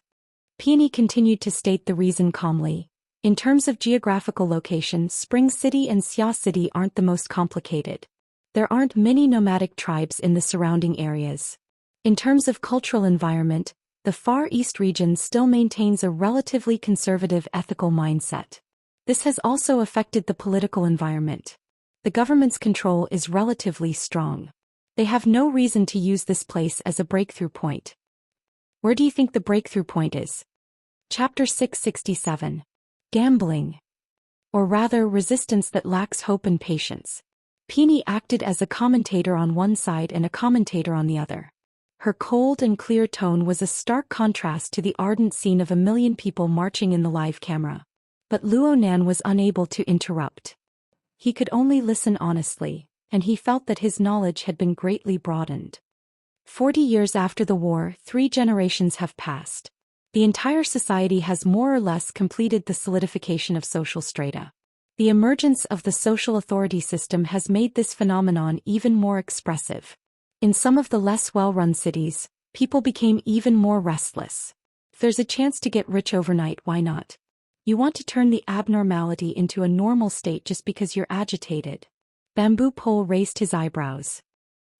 Peony continued to state the reason calmly. In terms of geographical location, Spring City and Xia City aren't the most complicated. There aren't many nomadic tribes in the surrounding areas. In terms of cultural environment, the Far East region still maintains a relatively conservative ethical mindset. This has also affected the political environment. The government's control is relatively strong. They have no reason to use this place as a breakthrough point. Where do you think the breakthrough point is? Chapter 667. Gambling. Or rather, resistance that lacks hope and patience. Peony acted as a commentator on one side and a commentator on the other. Her cold and clear tone was a stark contrast to the ardent scene of a million people marching in the live camera. But Luo Nan was unable to interrupt. He could only listen honestly, and he felt that his knowledge had been greatly broadened. 40 years after the war, 3 generations have passed. The entire society has more or less completed the solidification of social strata. The emergence of the social authority system has made this phenomenon even more expressive. In some of the less well-run cities, people became even more restless. If there's a chance to get rich overnight, why not? You want to turn the abnormality into a normal state just because you're agitated. Bamboo Pole raised his eyebrows.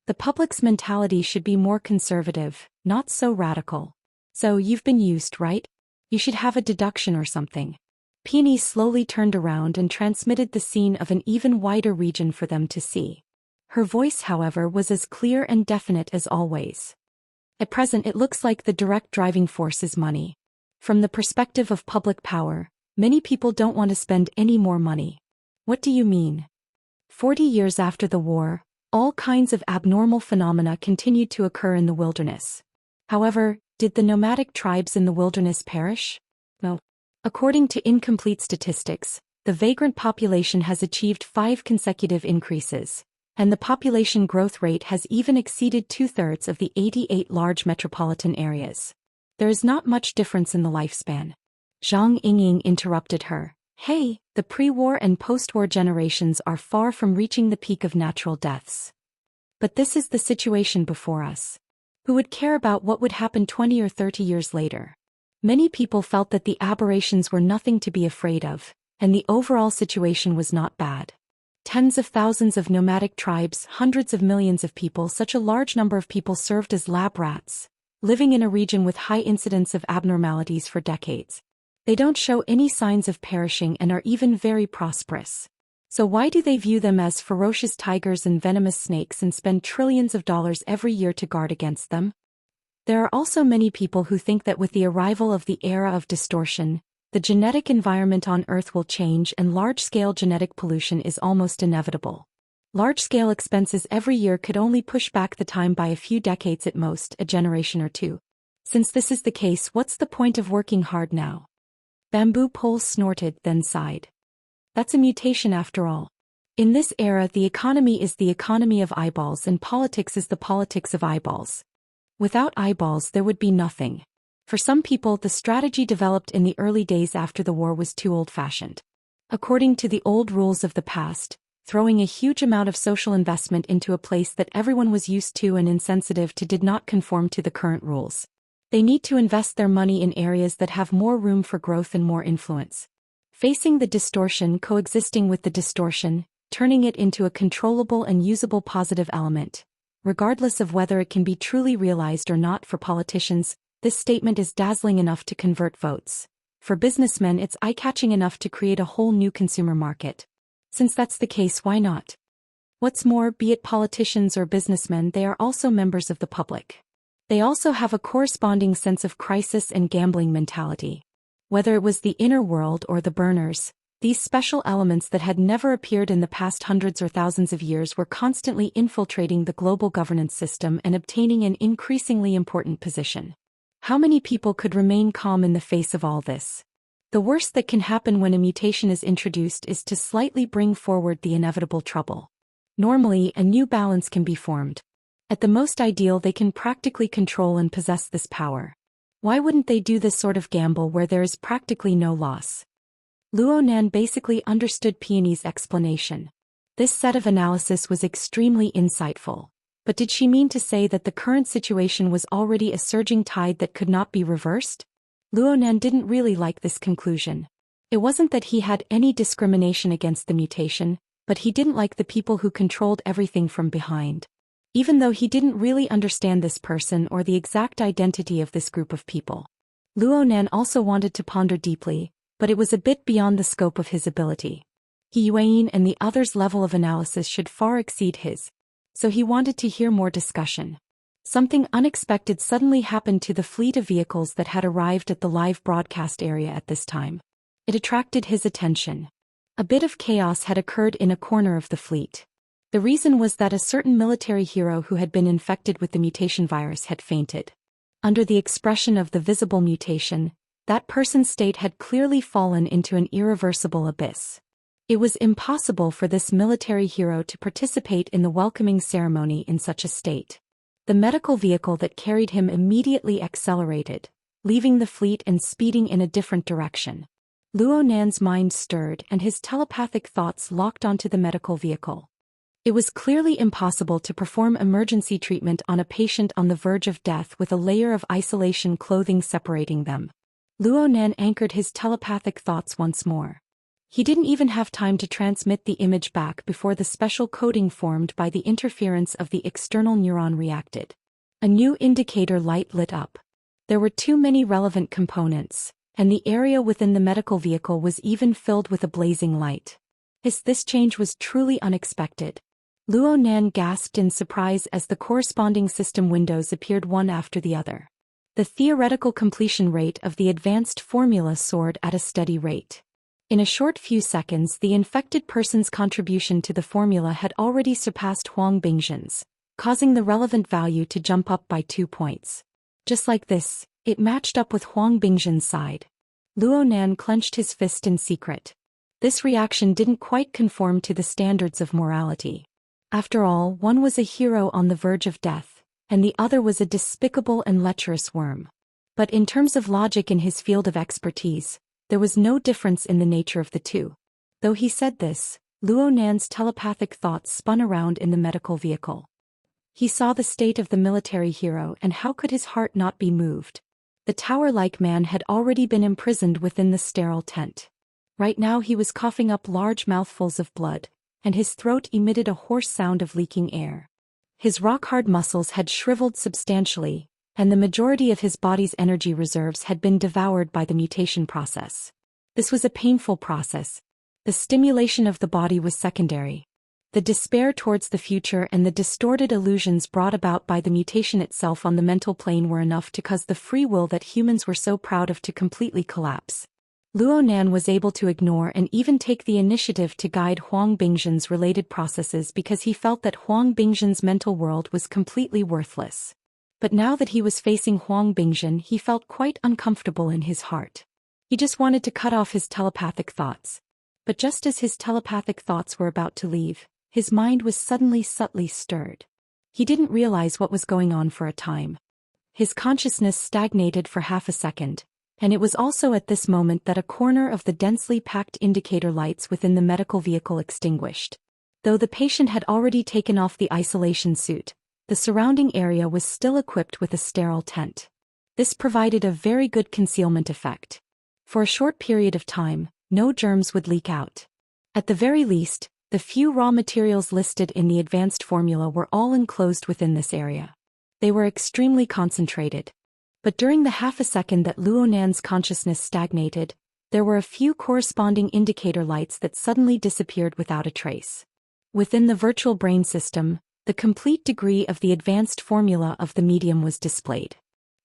The public's mentality should be more conservative, not so radical. So you've been used, right? You should have a deduction or something. Peony slowly turned around and transmitted the scene of an even wider region for them to see. Her voice, however, was as clear and definite as always. At present, it looks like the direct driving force is money. From the perspective of public power, many people don't want to spend any more money. What do you mean? 40 years after the war, all kinds of abnormal phenomena continued to occur in the wilderness. However, did the nomadic tribes in the wilderness perish? No. According to incomplete statistics, the vagrant population has achieved 5 consecutive increases, and the population growth rate has even exceeded 2/3 of the 88 large metropolitan areas. There is not much difference in the lifespan. Zhang Yingying interrupted her. "Hey, the pre-war and post-war generations are far from reaching the peak of natural deaths. But this is the situation before us. Who would care about what would happen 20 or 30 years later? Many people felt that the aberrations were nothing to be afraid of, and the overall situation was not bad. Tens of thousands of nomadic tribes, hundreds of millions of people, such a large number of people served as lab rats, living in a region with high incidence of abnormalities for decades. They don't show any signs of perishing and are even very prosperous. So why do they view them as ferocious tigers and venomous snakes and spend trillions of dollars every year to guard against them? There are also many people who think that with the arrival of the era of distortion, the genetic environment on Earth will change and large-scale genetic pollution is almost inevitable. Large-scale expenses every year could only push back the time by a few decades at most, a generation or two. Since this is the case, what's the point of working hard now? Bamboo Pole snorted, then sighed. That's a mutation after all. In this era, the economy is the economy of eyeballs and politics is the politics of eyeballs. Without eyeballs, there would be nothing. For some people, the strategy developed in the early days after the war was too old-fashioned. According to the old rules of the past, throwing a huge amount of social investment into a place that everyone was used to and insensitive to did not conform to the current rules. They need to invest their money in areas that have more room for growth and more influence. Facing the distortion, coexisting with the distortion, turning it into a controllable and usable positive element. Regardless of whether it can be truly realized or not for politicians, this statement is dazzling enough to convert votes. For businessmen, it's eye-catching enough to create a whole new consumer market. Since that's the case, why not? What's more, be it politicians or businessmen, they are also members of the public. They also have a corresponding sense of crisis and gambling mentality. Whether it was the inner world or the burners, these special elements that had never appeared in the past hundreds or thousands of years were constantly infiltrating the global governance system and obtaining an increasingly important position. How many people could remain calm in the face of all this? The worst that can happen when a mutation is introduced is to slightly bring forward the inevitable trouble. Normally, a new balance can be formed. At the most ideal, they can practically control and possess this power. Why wouldn't they do this sort of gamble where there is practically no loss? Luo Nan basically understood Peony's explanation. This set of analysis was extremely insightful. But did she mean to say that the current situation was already a surging tide that could not be reversed? Luo Nan didn't really like this conclusion. It wasn't that he had any discrimination against the mutation, but he didn't like the people who controlled everything from behind. Even though he didn't really understand this person or the exact identity of this group of people. Luo Nan also wanted to ponder deeply, but it was a bit beyond the scope of his ability. He Yuan and the others' level of analysis should far exceed his. So he wanted to hear more discussion. Something unexpected suddenly happened to the fleet of vehicles that had arrived at the live broadcast area at this time. It attracted his attention. A bit of chaos had occurred in a corner of the fleet. The reason was that a certain military hero who had been infected with the mutation virus had fainted. Under the expression of the visible mutation, that person's state had clearly fallen into an irreversible abyss. It was impossible for this military hero to participate in the welcoming ceremony in such a state. The medical vehicle that carried him immediately accelerated, leaving the fleet and speeding in a different direction. Luo Nan's mind stirred and his telepathic thoughts locked onto the medical vehicle. It was clearly impossible to perform emergency treatment on a patient on the verge of death with a layer of isolation clothing separating them. Luo Nan anchored his telepathic thoughts once more. He didn't even have time to transmit the image back before the special coding formed by the interference of the external neuron reacted. A new indicator light lit up. There were too many relevant components, and the area within the medical vehicle was even filled with a blazing light. This change was truly unexpected. Luo Nan gasped in surprise as the corresponding system windows appeared one after the other. The theoretical completion rate of the advanced formula soared at a steady rate. In a short few seconds, the infected person's contribution to the formula had already surpassed Huang Bingzhen's, causing the relevant value to jump up by 2 points. Just like this, it matched up with Huang Bingzhen's side. Luo Nan clenched his fist in secret. This reaction didn't quite conform to the standards of morality. After all, one was a hero on the verge of death, and the other was a despicable and lecherous worm. But in terms of logic in his field of expertise, there was no difference in the nature of the two. Though he said this, Luo Nan's telepathic thoughts spun around in the medical vehicle. He saw the state of the military hero, and how could his heart not be moved? The tower-like man had already been imprisoned within the sterile tent. Right now he was coughing up large mouthfuls of blood, and his throat emitted a hoarse sound of leaking air. His rock-hard muscles had shriveled substantially, and the majority of his body's energy reserves had been devoured by the mutation process. This was a painful process. The stimulation of the body was secondary. The despair towards the future and the distorted illusions brought about by the mutation itself on the mental plane were enough to cause the free will that humans were so proud of to completely collapse. Luo Nan was able to ignore and even take the initiative to guide Huang Bingzhen's related processes because he felt that Huang Bingzhen's mental world was completely worthless. But now that he was facing Huang Bingzhen, he felt quite uncomfortable in his heart. He just wanted to cut off his telepathic thoughts. But just as his telepathic thoughts were about to leave, his mind was suddenly subtly stirred. He didn't realize what was going on for a time. His consciousness stagnated for half a second, and it was also at this moment that a corner of the densely packed indicator lights within the medical vehicle extinguished. Though the patient had already taken off the isolation suit, the surrounding area was still equipped with a sterile tent. This provided a very good concealment effect. For a short period of time, no germs would leak out. At the very least, the few raw materials listed in the advanced formula were all enclosed within this area. They were extremely concentrated. But during the half a second that Luo Nan's consciousness stagnated, there were a few corresponding indicator lights that suddenly disappeared without a trace. Within the virtual brain system, the complete degree of the advanced formula of the medium was displayed.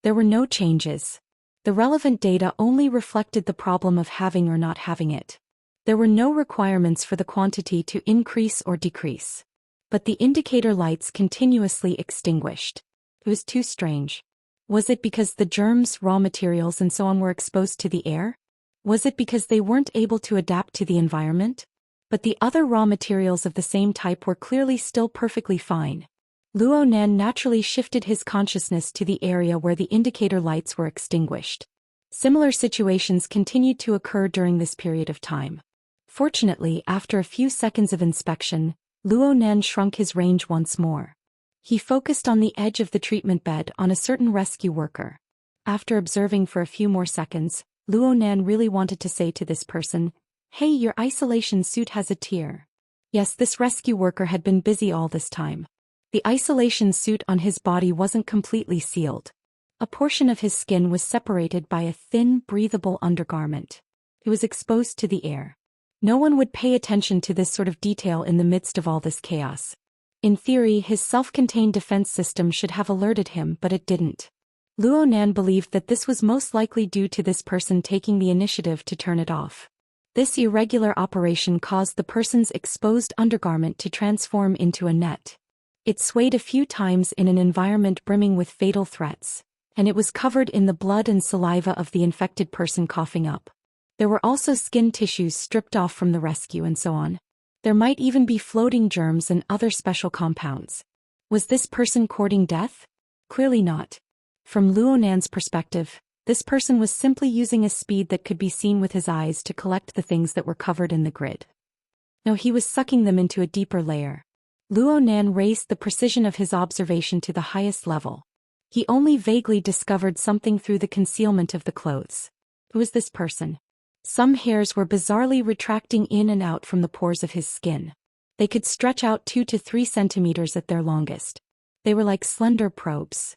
There were no changes. The relevant data only reflected the problem of having or not having it. There were no requirements for the quantity to increase or decrease. But the indicator lights continuously extinguished. It was too strange. Was it because the germs, raw materials and so on were exposed to the air? Was it because they weren't able to adapt to the environment? But the other raw materials of the same type were clearly still perfectly fine. Luo Nan naturally shifted his consciousness to the area where the indicator lights were extinguished. Similar situations continued to occur during this period of time. Fortunately, after a few seconds of inspection, Luo Nan shrunk his range once more. He focused on the edge of the treatment bed on a certain rescue worker. After observing for a few more seconds, Luo Nan really wanted to say to this person, "Hey, your isolation suit has a tear." Yes, this rescue worker had been busy all this time. The isolation suit on his body wasn't completely sealed. A portion of his skin was separated by a thin, breathable undergarment. It was exposed to the air. No one would pay attention to this sort of detail in the midst of all this chaos. In theory, his self-contained defense system should have alerted him, but it didn't. Luo Nan believed that this was most likely due to this person taking the initiative to turn it off. This irregular operation caused the person's exposed undergarment to transform into a net. It swayed a few times in an environment brimming with fatal threats, and it was covered in the blood and saliva of the infected person coughing up. There were also skin tissues stripped off from the rescue and so on. There might even be floating germs and other special compounds. Was this person courting death? Clearly not. From Luo Nan's perspective, this person was simply using a speed that could be seen with his eyes to collect the things that were covered in the grid. No, he was sucking them into a deeper layer. Luo Nan raised the precision of his observation to the highest level. He only vaguely discovered something through the concealment of the clothes. Who was this person? Some hairs were bizarrely retracting in and out from the pores of his skin. They could stretch out 2 to 3 centimeters at their longest. They were like slender probes.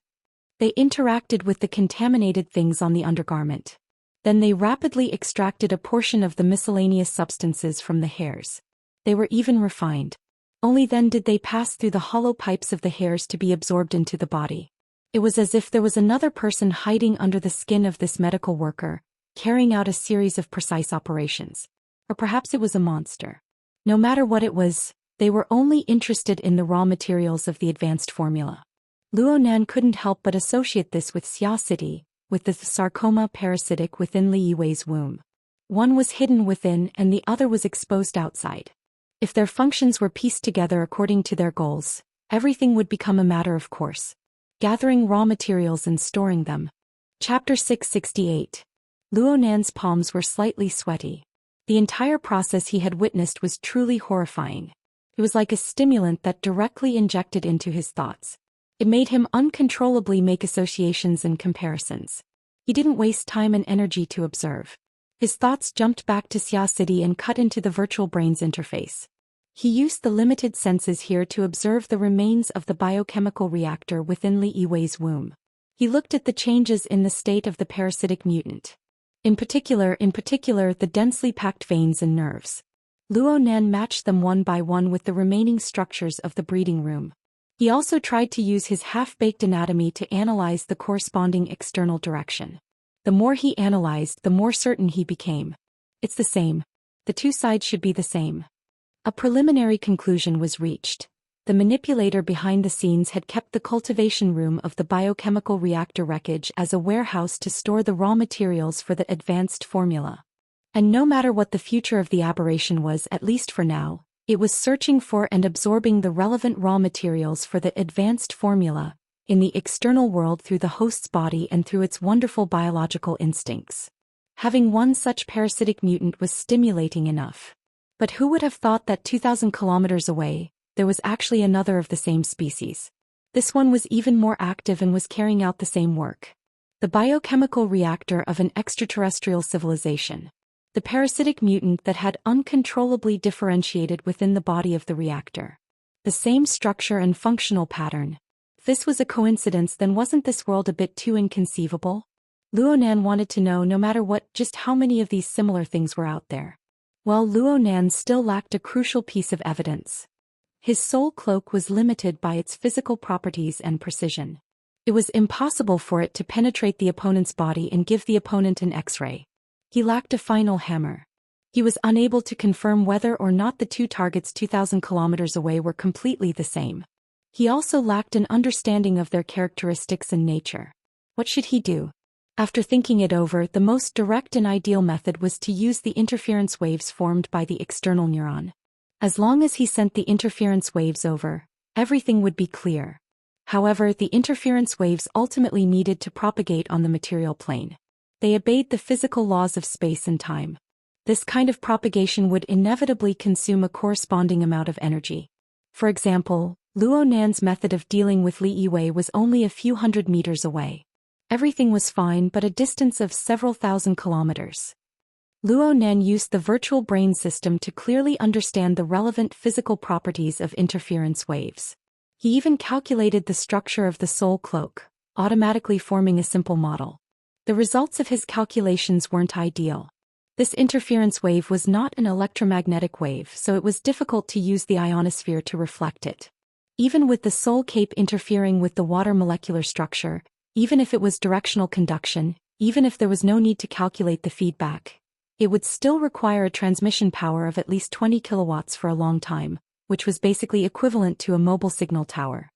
They interacted with the contaminated things on the undergarment. Then they rapidly extracted a portion of the miscellaneous substances from the hairs. They were even refined. Only then did they pass through the hollow pipes of the hairs to be absorbed into the body. It was as if there was another person hiding under the skin of this medical worker, carrying out a series of precise operations. Or perhaps it was a monster. No matter what it was, they were only interested in the raw materials of the advanced formula. Luo Nan couldn't help but associate this with Xia City, with the sarcoma parasitic within Li Yiwei's womb. One was hidden within and the other was exposed outside. If their functions were pieced together according to their goals, everything would become a matter of course. Gathering raw materials and storing them. Chapter 668. Luo Nan's palms were slightly sweaty. The entire process he had witnessed was truly horrifying. It was like a stimulant that directly injected into his thoughts. It made him uncontrollably make associations and comparisons. He didn't waste time and energy to observe. His thoughts jumped back to Xia City and cut into the virtual brain's interface. He used the limited senses here to observe the remains of the biochemical reactor within Li Yiwei's womb. He looked at the changes in the state of the parasitic mutant. In particular, the densely packed veins and nerves. Luo Nan matched them one by one with the remaining structures of the breeding room. He also tried to use his half-baked anatomy to analyze the corresponding external direction. The more he analyzed, the more certain he became. It's the same. The two sides should be the same. A preliminary conclusion was reached. The manipulator behind the scenes had kept the cultivation room of the biochemical reactor wreckage as a warehouse to store the raw materials for the advanced formula. And no matter what the future of the aberration was, at least for now, it was searching for and absorbing the relevant raw materials for the advanced formula in the external world through the host's body and through its wonderful biological instincts. Having one such parasitic mutant was stimulating enough. But who would have thought that 2,000 kilometers away, there was actually another of the same species? This one was even more active and was carrying out the same work. The biochemical reactor of an extraterrestrial civilization. The parasitic mutant that had uncontrollably differentiated within the body of the reactor. The same structure and functional pattern. If this was a coincidence, then wasn't this world a bit too inconceivable? Luo Nan wanted to know, no matter what, just how many of these similar things were out there. Well, Luo Nan still lacked a crucial piece of evidence. His soul cloak was limited by its physical properties and precision. It was impossible for it to penetrate the opponent's body and give the opponent an X-ray. He lacked a final hammer. He was unable to confirm whether or not the two targets 2,000 kilometers away were completely the same. He also lacked an understanding of their characteristics and nature. What should he do? After thinking it over, the most direct and ideal method was to use the interference waves formed by the external neuron. As long as he sent the interference waves over, everything would be clear. However, the interference waves ultimately needed to propagate on the material plane. They obeyed the physical laws of space and time. This kind of propagation would inevitably consume a corresponding amount of energy. For example, Luo Nan's method of dealing with Li Yiwei was only a few hundred meters away. Everything was fine, but a distance of several thousand kilometers. Luo Nan used the virtual brain system to clearly understand the relevant physical properties of interference waves. He even calculated the structure of the soul cloak, automatically forming a simple model. The results of his calculations weren't ideal. This interference wave was not an electromagnetic wave, so it was difficult to use the ionosphere to reflect it. Even with the soul cape interfering with the water molecular structure, even if it was directional conduction, even if there was no need to calculate the feedback, it would still require a transmission power of at least 20 kilowatts for a long time, which was basically equivalent to a mobile signal tower.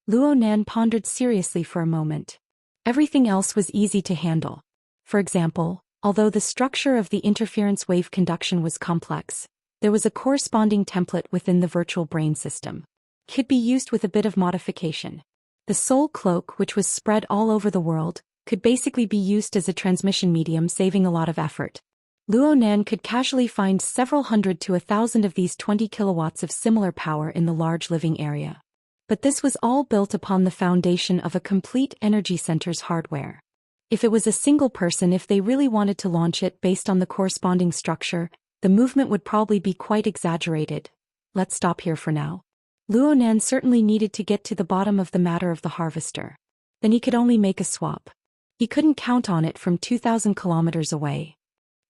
Luo Nan pondered seriously for a moment. Everything else was easy to handle. For example, although the structure of the interference wave conduction was complex, there was a corresponding template within the virtual brain system. It could be used with a bit of modification. The soul cloak, which was spread all over the world, could basically be used as a transmission medium, saving a lot of effort. Luo Nan could casually find several hundred to 1,000 of these 20 kilowatts of similar power in the large living area. But this was all built upon the foundation of a complete energy center's hardware. If it was a single person, if they really wanted to launch it based on the corresponding structure, the movement would probably be quite exaggerated. Let's stop here for now. Luo Nan certainly needed to get to the bottom of the matter of the harvester. Then he could only make a swap. He couldn't count on it from 2,000 kilometers away.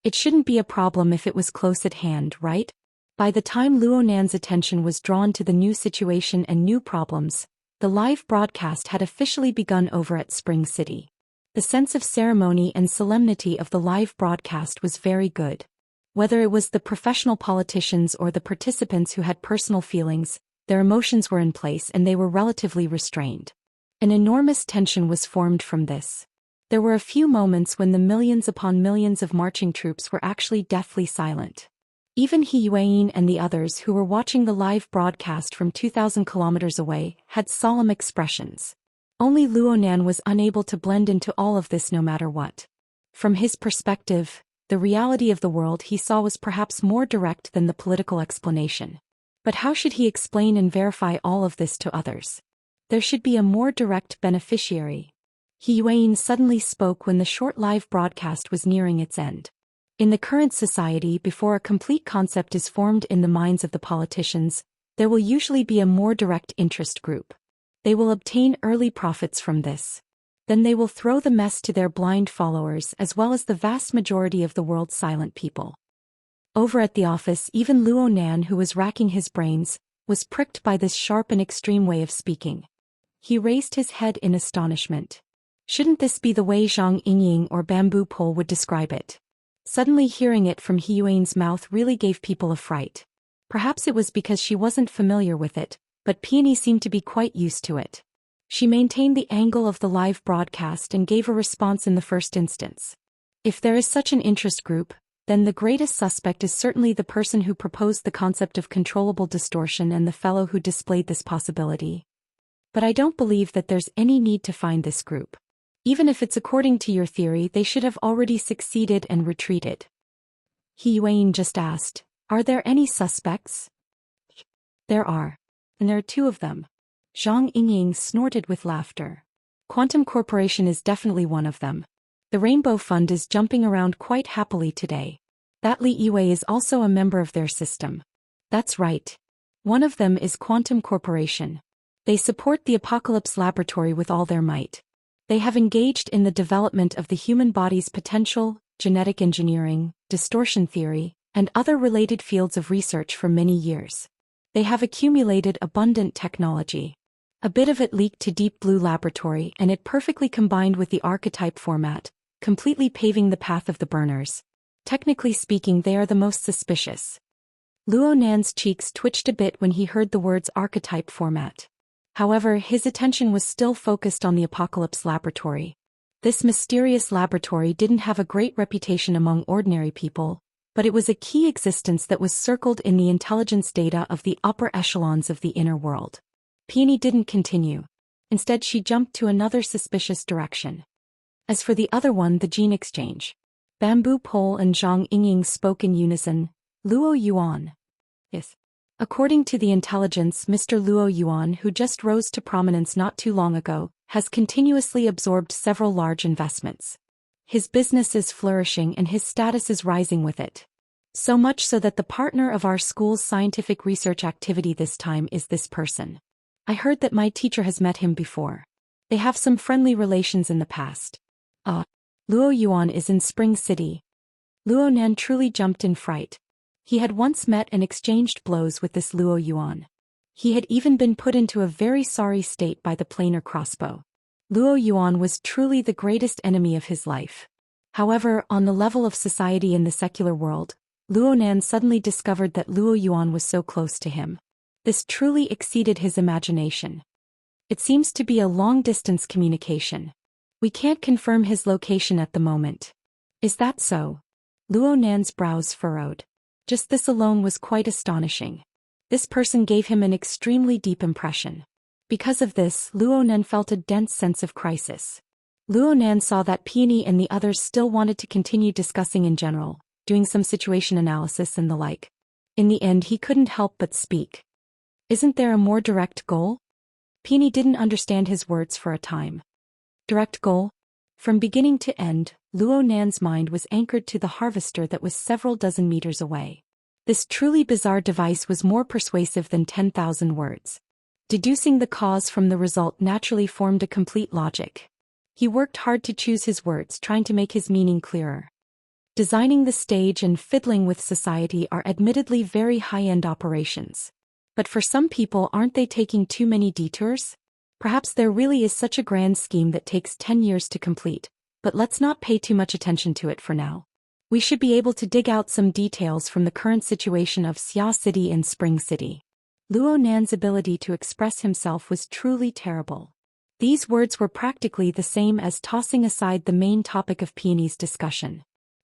It shouldn't be a problem if it was close at hand, right? By the time Luo Nan's attention was drawn to the new situation and new problems, the live broadcast had officially begun over at Spring City. The sense of ceremony and solemnity of the live broadcast was very good. Whether it was the professional politicians or the participants who had personal feelings, their emotions were in place and they were relatively restrained. An enormous tension was formed from this. There were a few moments when the millions upon millions of marching troops were actually deathly silent. Even He Yueyin and the others who were watching the live broadcast from 2,000 kilometers away had solemn expressions. Only Luo Nan was unable to blend into all of this no matter what. From his perspective, the reality of the world he saw was perhaps more direct than the political explanation. But how should he explain and verify all of this to others? There should be a more direct beneficiary. He Yuan suddenly spoke when the short live broadcast was nearing its end. In the current society, before a complete concept is formed in the minds of the politicians, there will usually be a more direct interest group. They will obtain early profits from this. Then they will throw the mess to their blind followers as well as the vast majority of the world's silent people. Over at the office, even Luo Nan, who was racking his brains, was pricked by this sharp and extreme way of speaking. He raised his head in astonishment. Shouldn't this be the way Zhang Yingying or Bamboo Pole would describe it? Suddenly hearing it from He Yuan's mouth really gave people a fright. Perhaps it was because she wasn't familiar with it, but Peony seemed to be quite used to it. She maintained the angle of the live broadcast and gave a response in the first instance. If there is such an interest group, then the greatest suspect is certainly the person who proposed the concept of controllable distortion and the fellow who displayed this possibility. But I don't believe that there's any need to find this group. Even if it's according to your theory, they should have already succeeded and retreated. He Yuan just asked, "Are there any suspects?" "There are. And there are two of them." Zhang Yingying snorted with laughter. "Quantum Corporation is definitely one of them. The Rainbow Fund is jumping around quite happily today. That Li Yiwei is also a member of their system." "That's right. One of them is Quantum Corporation. They support the Apocalypse Laboratory with all their might. They have engaged in the development of the human body's potential, genetic engineering, distortion theory, and other related fields of research for many years. They have accumulated abundant technology. A bit of it leaked to Deep Blue Laboratory and it perfectly combined with the archetype format, completely paving the path of the burners. Technically speaking, they are the most suspicious." Luo Nan's cheeks twitched a bit when he heard the words archetype format. However, his attention was still focused on the Apocalypse Laboratory. This mysterious laboratory didn't have a great reputation among ordinary people, but it was a key existence that was circled in the intelligence data of the upper echelons of the inner world. Peony didn't continue. Instead, she jumped to another suspicious direction. As for the other one, the gene exchange. Bamboo Pole and Zhang Yingying spoke in unison. "Luo Yuan." "Yes." According to the intelligence, Mr. Luo Yuan, who just rose to prominence not too long ago, has continuously absorbed several large investments. His business is flourishing and his status is rising with it. So much so that the partner of our school's scientific research activity this time is this person. I heard that my teacher has met him before. They have some friendly relations in the past. Luo Yuan is in Spring City." Luo Nan truly jumped in fright. He had once met and exchanged blows with this Luo Yuan. He had even been put into a very sorry state by the planar crossbow. Luo Yuan was truly the greatest enemy of his life. However, on the level of society in the secular world, Luo Nan suddenly discovered that Luo Yuan was so close to him. This truly exceeded his imagination. It seems to be a long-distance communication. We can't confirm his location at the moment. Is that so? Luo Nan's brows furrowed. Just this alone was quite astonishing. This person gave him an extremely deep impression. Because of this, Luo Nan felt a dense sense of crisis. Luo Nan saw that Peony and the others still wanted to continue discussing in general, doing some situation analysis and the like. In the end, he couldn't help but speak. "Isn't there a more direct goal?" Peony didn't understand his words for a time. Direct goal? From beginning to end, Luo Nan's mind was anchored to the harvester that was several dozen meters away. This truly bizarre device was more persuasive than 10,000 words. Deducing the cause from the result naturally formed a complete logic. He worked hard to choose his words, trying to make his meaning clearer. Designing the stage and fiddling with society are admittedly very high-end operations. But for some people, aren't they taking too many detours? Perhaps there really is such a grand scheme that takes 10 years to complete, but let's not pay too much attention to it for now. We should be able to dig out some details from the current situation of Xia City and Spring City. Luo Nan's ability to express himself was truly terrible. These words were practically the same as tossing aside the main topic of Peony's discussion.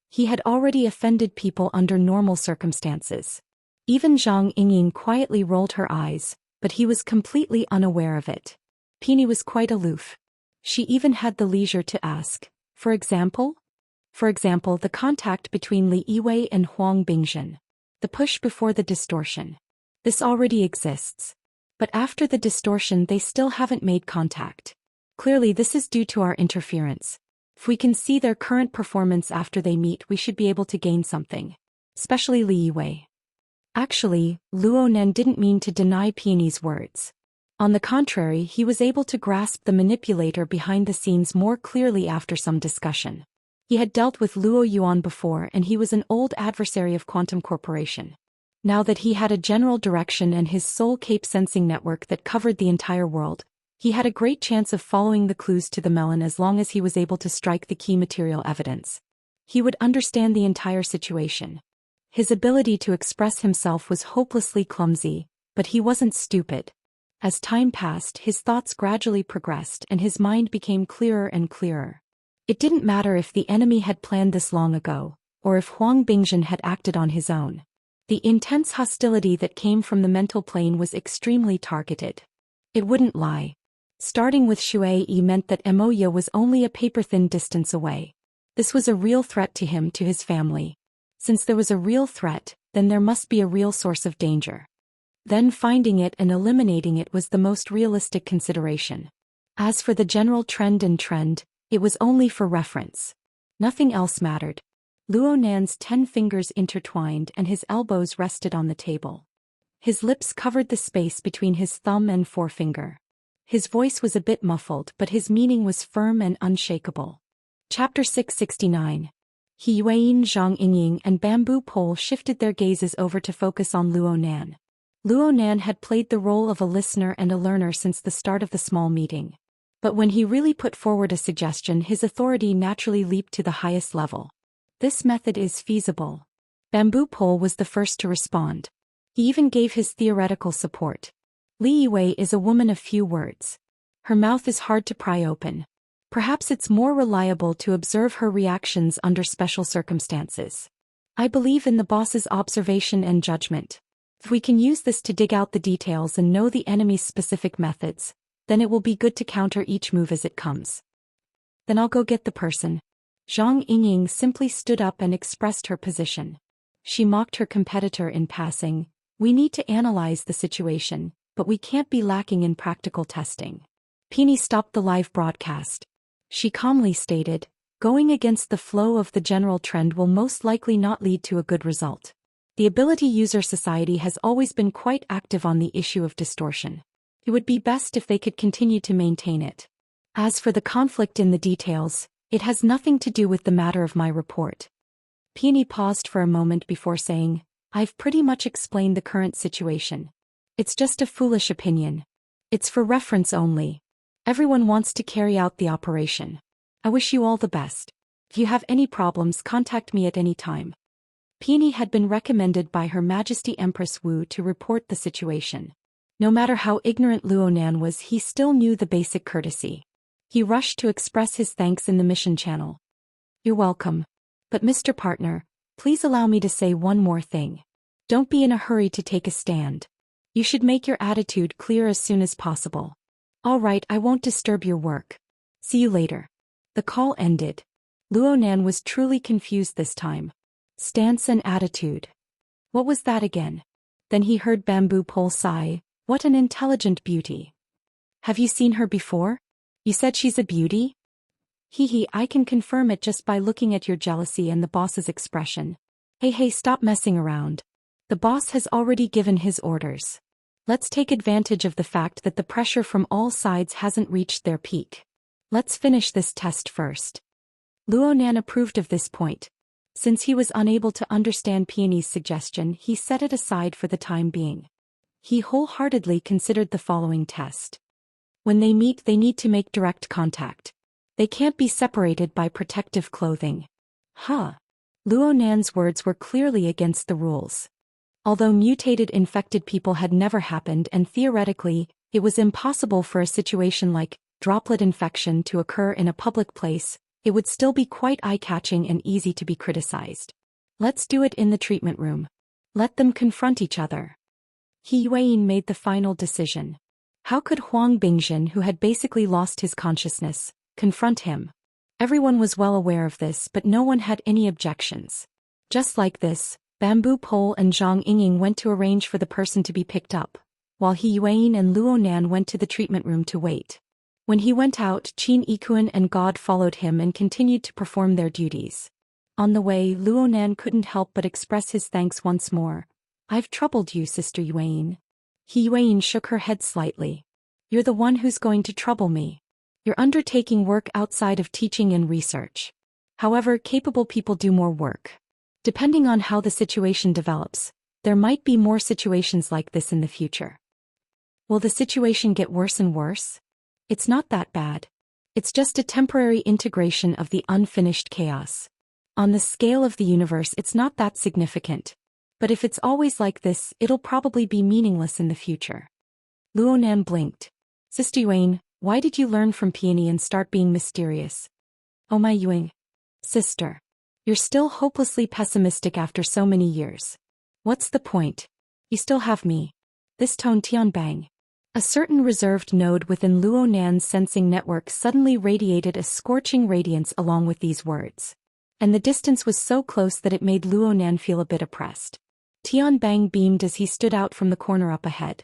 He had already offended people under normal circumstances. Even Zhang Yingying quietly rolled her eyes, but he was completely unaware of it. Peony was quite aloof. She even had the leisure to ask, for example? For example, the contact between Li Yiwei and Huang Bingzhen. The push before the distortion. This already exists. But after the distortion they still haven't made contact. Clearly this is due to our interference. If we can see their current performance after they meet, we should be able to gain something. Especially Li Yiwei. Actually, Luo Nan didn't mean to deny Peony's words. On the contrary, he was able to grasp the manipulator behind the scenes more clearly after some discussion. He had dealt with Luo Yuan before, and he was an old adversary of Quantum Corporation. Now that he had a general direction and his soul cape sensing network that covered the entire world, he had a great chance of following the clues to the melon as long as he was able to strike the key material evidence. He would understand the entire situation. His ability to express himself was hopelessly clumsy, but he wasn't stupid. As time passed, his thoughts gradually progressed and his mind became clearer and clearer. It didn't matter if the enemy had planned this long ago, or if Huang Bingzhen had acted on his own. The intense hostility that came from the mental plane was extremely targeted. It wouldn't lie. Starting with Shui Yi meant that Emoya was only a paper-thin distance away. This was a real threat to him, to his family. Since there was a real threat, then there must be a real source of danger. Then finding it and eliminating it was the most realistic consideration. As for the general trend, it was only for reference. Nothing else mattered. Luo Nan's 10 fingers intertwined and his elbows rested on the table. His lips covered the space between his thumb and forefinger. His voice was a bit muffled, but his meaning was firm and unshakable. Chapter 669. He Yuan, Zhang Yingying and Bamboo Pole shifted their gazes over to focus on Luo Nan. Luo Nan had played the role of a listener and a learner since the start of the small meeting. But when he really put forward a suggestion, his authority naturally leaped to the highest level. This method is feasible. Bamboo Pole was the first to respond. He even gave his theoretical support. Li Yiwei is a woman of few words. Her mouth is hard to pry open. Perhaps it's more reliable to observe her reactions under special circumstances. I believe in the boss's observation and judgment. If we can use this to dig out the details and know the enemy's specific methods, then it will be good to counter each move as it comes. Then I'll go get the person. Zhang Yingying simply stood up and expressed her position. She mocked her competitor in passing. We need to analyze the situation, but we can't be lacking in practical testing. Peony stopped the live broadcast. She calmly stated, going against the flow of the general trend will most likely not lead to a good result. The Ability User Society has always been quite active on the issue of distortion. It would be best if they could continue to maintain it. As for the conflict in the details, it has nothing to do with the matter of my report. Peony paused for a moment before saying, I've pretty much explained the current situation. It's just a foolish opinion. It's for reference only. Everyone wants to carry out the operation. I wish you all the best. If you have any problems, contact me at any time. Peony had been recommended by Her Majesty Empress Wu to report the situation. No matter how ignorant Luo Nan was, he still knew the basic courtesy. He rushed to express his thanks in the mission channel. You're welcome. But Mr. Partner, please allow me to say one more thing. Don't be in a hurry to take a stand. You should make your attitude clear as soon as possible. All right, I won't disturb your work. See you later. The call ended. Luo Nan was truly confused this time. Stance and attitude. What was that again? Then he heard Bamboo Pole sigh. What an intelligent beauty. Have you seen her before? You said she's a beauty? Hee, I can confirm it just by looking at your jealousy and the boss's expression. Hey, stop messing around. The boss has already given his orders. Let's take advantage of the fact that the pressure from all sides hasn't reached their peak. Let's finish this test first. Luo Nan approved of this point. Since he was unable to understand Peony's suggestion, he set it aside for the time being. He wholeheartedly considered the following test. When they meet, they need to make direct contact. They can't be separated by protective clothing. Luo Nan's words were clearly against the rules. Although mutated infected people had never happened and theoretically, it was impossible for a situation like droplet infection to occur in a public place, it would still be quite eye-catching and easy to be criticized. Let's do it in the treatment room. Let them confront each other. He Yuan made the final decision. How could Huang Bingzhen, who had basically lost his consciousness, confront him? Everyone was well aware of this, but no one had any objections. Just like this, Bamboo Pole and Zhang Yingying went to arrange for the person to be picked up. while He Yuan and Luo Nan went to the treatment room to wait. When he went out, Qin Yikuan and God followed him and continued to perform their duties. On the way, Luo Nan couldn't help but express his thanks once more. "I've troubled you, Sister Yuan." He Yuan shook her head slightly. "You're the one who's going to trouble me. You're undertaking work outside of teaching and research. However, capable people do more work. Depending on how the situation develops, there might be more situations like this in the future." "Will the situation get worse and worse?" "It's not that bad. It's just a temporary integration of the unfinished chaos. On the scale of the universe, it's not that significant. But if it's always like this, it'll probably be meaningless in the future." Luo Nan blinked. "Sister Yuan, why did you learn from Peony and start being mysterious?" "Oh my Yuan. Sister. You're still hopelessly pessimistic after so many years. What's the point? You still have me." This tone Tianbang. A certain reserved node within Luo Nan's sensing network suddenly radiated a scorching radiance along with these words. And the distance was so close that it made Luo Nan feel a bit oppressed. Tianbang beamed as he stood out from the corner up ahead.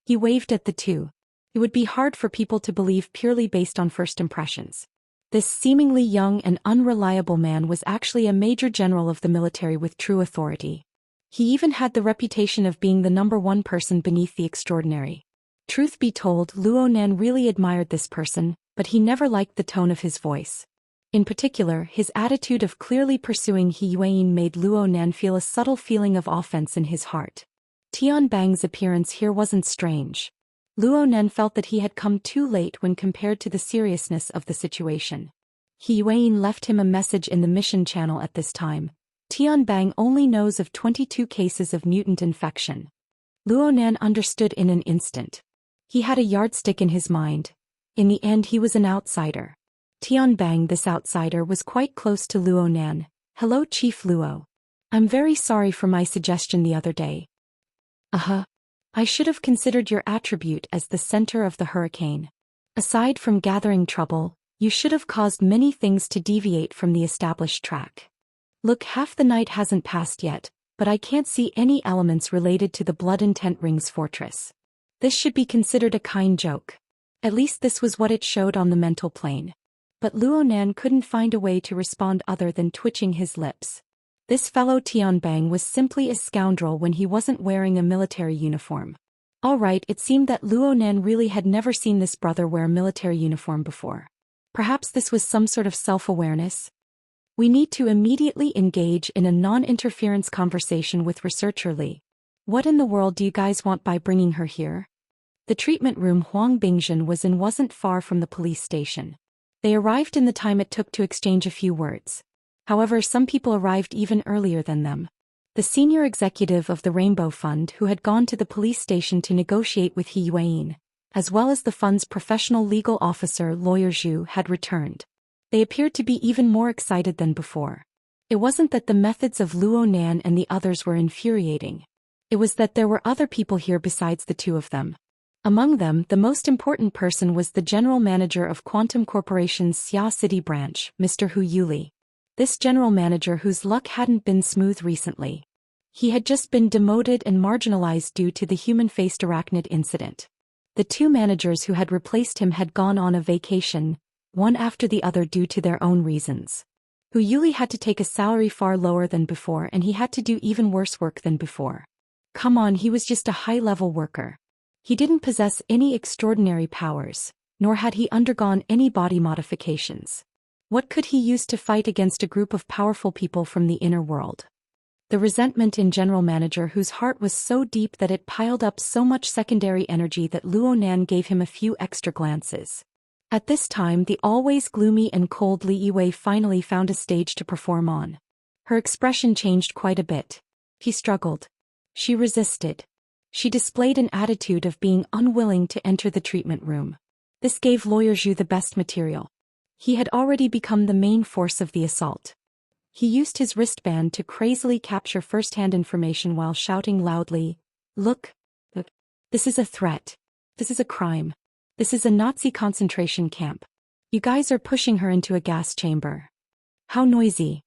He waved at the two. It would be hard for people to believe purely based on first impressions. This seemingly young and unreliable man was actually a major general of the military with true authority. He even had the reputation of being the #1 person beneath the extraordinary. Truth be told, Luo Nan really admired this person, but he never liked the tone of his voice. In particular, his attitude of clearly pursuing He Yuan made Luo Nan feel a subtle feeling of offense in his heart. Tianbang's appearance here wasn't strange. Luo Nan felt that he had come too late when compared to the seriousness of the situation. He Yuan left him a message in the mission channel at this time. Tianbang only knows of 22 cases of mutant infection. Luo Nan understood in an instant. He had a yardstick in his mind. In the end, he was an outsider. Tianbang, this outsider, was quite close to Luo Nan. "Hello, Chief Luo. I'm very sorry for my suggestion the other day. I should have considered your attribute as the center of the hurricane. Aside from gathering trouble, you should have caused many things to deviate from the established track. Look, half the night hasn't passed yet, but I can't see any elements related to the Blood Intent Ring's fortress. This should be considered a kind joke. At least this was what it showed on the mental plane." But Luo Nan couldn't find a way to respond other than twitching his lips. This fellow Tianbang was simply a scoundrel when he wasn't wearing a military uniform. Alright, it seemed that Luo Nan really had never seen this brother wear a military uniform before. Perhaps this was some sort of self-awareness? "We need to immediately engage in a non-interference conversation with Researcher Li. What in the world do you guys want by bringing her here?" The treatment room Huang Bingzhen was in wasn't far from the police station. They arrived in the time it took to exchange a few words. However, some people arrived even earlier than them. The senior executive of the Rainbow Fund who had gone to the police station to negotiate with He Yuan, as well as the fund's professional legal officer Lawyer Zhu, had returned. They appeared to be even more excited than before. It wasn't that the methods of Luo Nan and the others were infuriating. It was that there were other people here besides the two of them. Among them, the most important person was the general manager of Quantum Corporation's Xia City branch, Mr. Hu Yuli. This general manager whose luck hadn't been smooth recently. He had just been demoted and marginalized due to the human-faced arachnid incident. The two managers who had replaced him had gone on a vacation, one after the other due to their own reasons. Hu Yuli had to take a salary far lower than before, and he had to do even worse work than before. Come on, he was just a high-level worker. He didn't possess any extraordinary powers, nor had he undergone any body modifications. What could he use to fight against a group of powerful people from the inner world? The resentment in General Manager, whose heart was so deep that it piled up so much secondary energy that Luo Nan gave him a few extra glances. At this time, the always gloomy and cold Li Yiwei finally found a stage to perform on. Her expression changed quite a bit. He struggled. She resisted. She displayed an attitude of being unwilling to enter the treatment room. This gave Lawyer Zhu the best material. He had already become the main force of the assault. He used his wristband to crazily capture first-hand information while shouting loudly, "Look! This is a threat. This is a crime. This is a Nazi concentration camp. You guys are pushing her into a gas chamber." How noisy.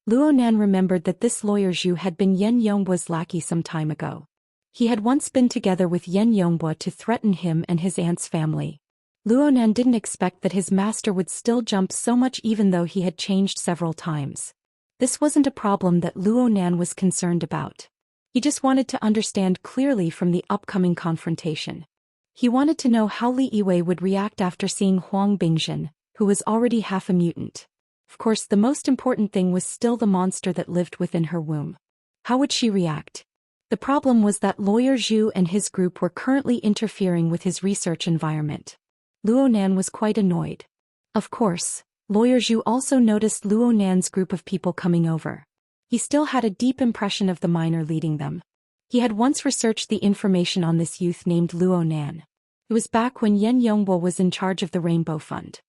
Luo Nan remembered that this Lawyer Zhu had been Yen Yongbo's lackey some time ago. He had once been together with Yan Yonghua to threaten him and his aunt's family. Luonan didn't expect that his master would still jump so much even though he had changed several times. This wasn't a problem that Luonan was concerned about. He just wanted to understand clearly from the upcoming confrontation. He wanted to know how Li Yiwei would react after seeing Huang Bingzhen, who was already half a mutant. Of course, the most important thing was still the monster that lived within her womb. How would she react? The problem was that Lawyer Zhu and his group were currently interfering with his research environment. Luonan was quite annoyed. Of course, Lawyer Zhu also noticed Luonan's group of people coming over. He still had a deep impression of the minor leading them. He had once researched the information on this youth named Luonan. It was back when Yan Yonghua was in charge of the Rainbow Fund.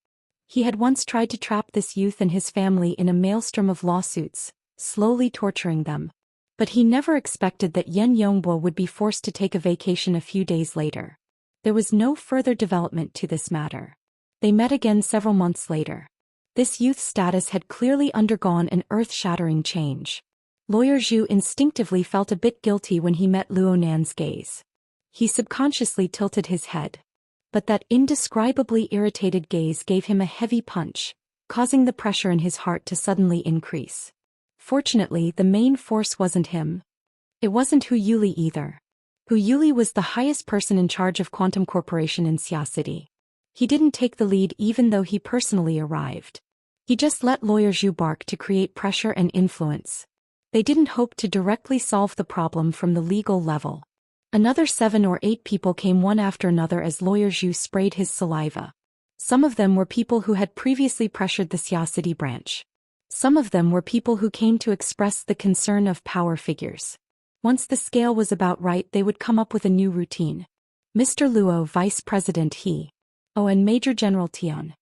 He had once tried to trap this youth and his family in a maelstrom of lawsuits, slowly torturing them. But he never expected that Yan Yonghua would be forced to take a vacation a few days later. There was no further development to this matter. They met again several months later. This youth's status had clearly undergone an earth-shattering change. Lawyer Zhu instinctively felt a bit guilty when he met Luonan's gaze. He subconsciously tilted his head. But that indescribably irritated gaze gave him a heavy punch, causing the pressure in his heart to suddenly increase. Fortunately, the main force wasn't him. It wasn't Hu Yuli either. Hu Yuli was the highest person in charge of Quantum Corporation in Xia City. He didn't take the lead even though he personally arrived. He just let Lawyer Zhu bark to create pressure and influence. They didn't hope to directly solve the problem from the legal level. Another 7 or 8 people came one after another as Lawyer Zhu sprayed his saliva. Some of them were people who had previously pressured the Xia City branch. Some of them were people who came to express the concern of power figures. Once the scale was about right, they would come up with a new routine. Mr. Luo, Vice President He. Oh, and Major General Tian.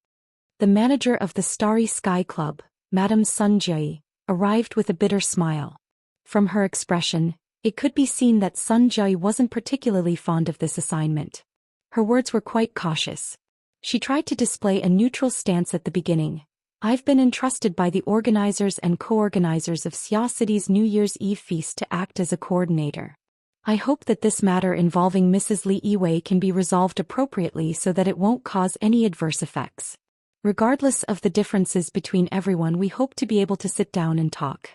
The manager of the Starry Sky Club, Madame Sun Jie, arrived with a bitter smile. From her expression, it could be seen that Sun Jie wasn't particularly fond of this assignment. Her words were quite cautious. She tried to display a neutral stance at the beginning. I've been entrusted by the organizers and co-organizers of Xia City's New Year's Eve feast to act as a coordinator. I hope that this matter involving Mrs. Li Yiwei can be resolved appropriately so that it won't cause any adverse effects. Regardless of the differences between everyone, we hope to be able to sit down and talk.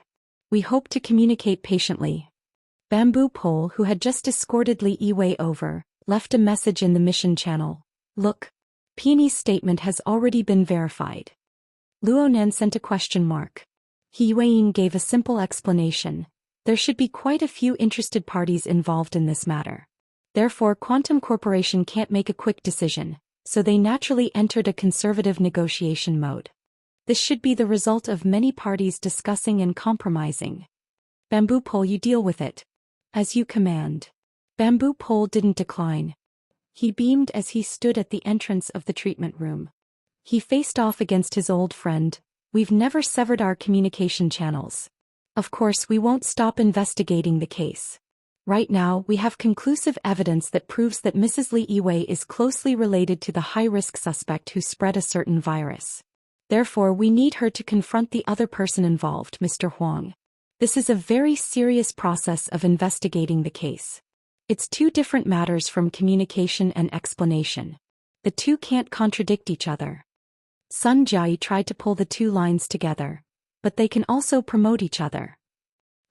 We hope to communicate patiently. Bamboo Pole, who had just escorted Li Yiwei over, left a message in the mission channel. Look. Peony's statement has already been verified. Luonan sent a question mark. He Yueying gave a simple explanation. There should be quite a few interested parties involved in this matter. Therefore, Quantum Corporation can't make a quick decision, so they naturally entered a conservative negotiation mode. This should be the result of many parties discussing and compromising. Bamboo Pole, you deal with it. As you command. Bamboo Pole didn't decline. He beamed as he stood at the entrance of the treatment room. He faced off against his old friend. We've never severed our communication channels. Of course, we won't stop investigating the case. Right now, we have conclusive evidence that proves that Mrs. Li Yiwei is closely related to the high-risk suspect who spread a certain virus. Therefore, we need her to confront the other person involved, Mr. Huang. This is a very serious process of investigating the case. It's two different matters from communication and explanation. The two can't contradict each other. Sun Jie tried to pull the two lines together, but they can also promote each other.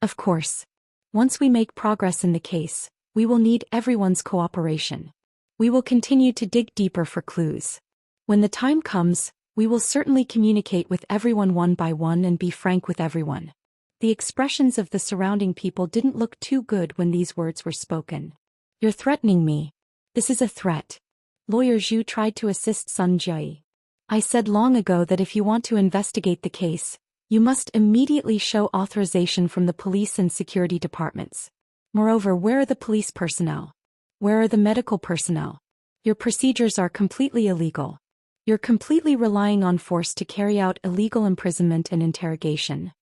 Of course. Once we make progress in the case, we will need everyone's cooperation. We will continue to dig deeper for clues. When the time comes, we will certainly communicate with everyone one by one and be frank with everyone. The expressions of the surrounding people didn't look too good when these words were spoken. You're threatening me. This is a threat. Lawyer Zhu tried to assist Sun Jie. I said long ago that if you want to investigate the case, you must immediately show authorization from the police and security departments. Moreover, where are the police personnel? Where are the medical personnel? Your procedures are completely illegal. You're completely relying on force to carry out illegal imprisonment and interrogation.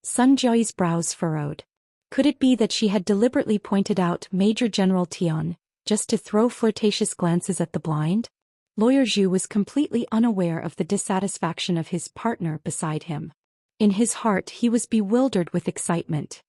Sun Jie's brows furrowed. Could it be that she had deliberately pointed out Major General Tian, just to throw flirtatious glances at the blind? Lawyer Zhu was completely unaware of the dissatisfaction of his partner beside him. In his heart he was bewildered with excitement.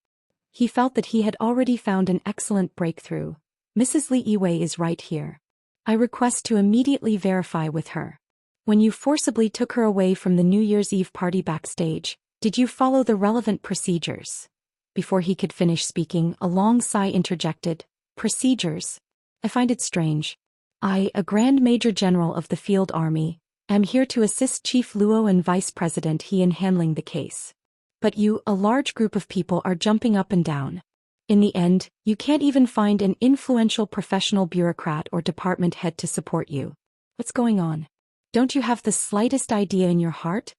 He felt that he had already found an excellent breakthrough. Mrs. Li Yiwei is right here. I request to immediately verify with her. When you forcibly took her away from the New Year's Eve party backstage, did you follow the relevant procedures? Before he could finish speaking, a long sigh interjected. Procedures? I find it strange. I, a Grand Major General of the Field Army, am here to assist Chief Luo and Vice President He in handling the case. But you, a large group of people, are jumping up and down. In the end, you can't even find an influential professional bureaucrat or department head to support you. What's going on? Don't you have the slightest idea in your heart?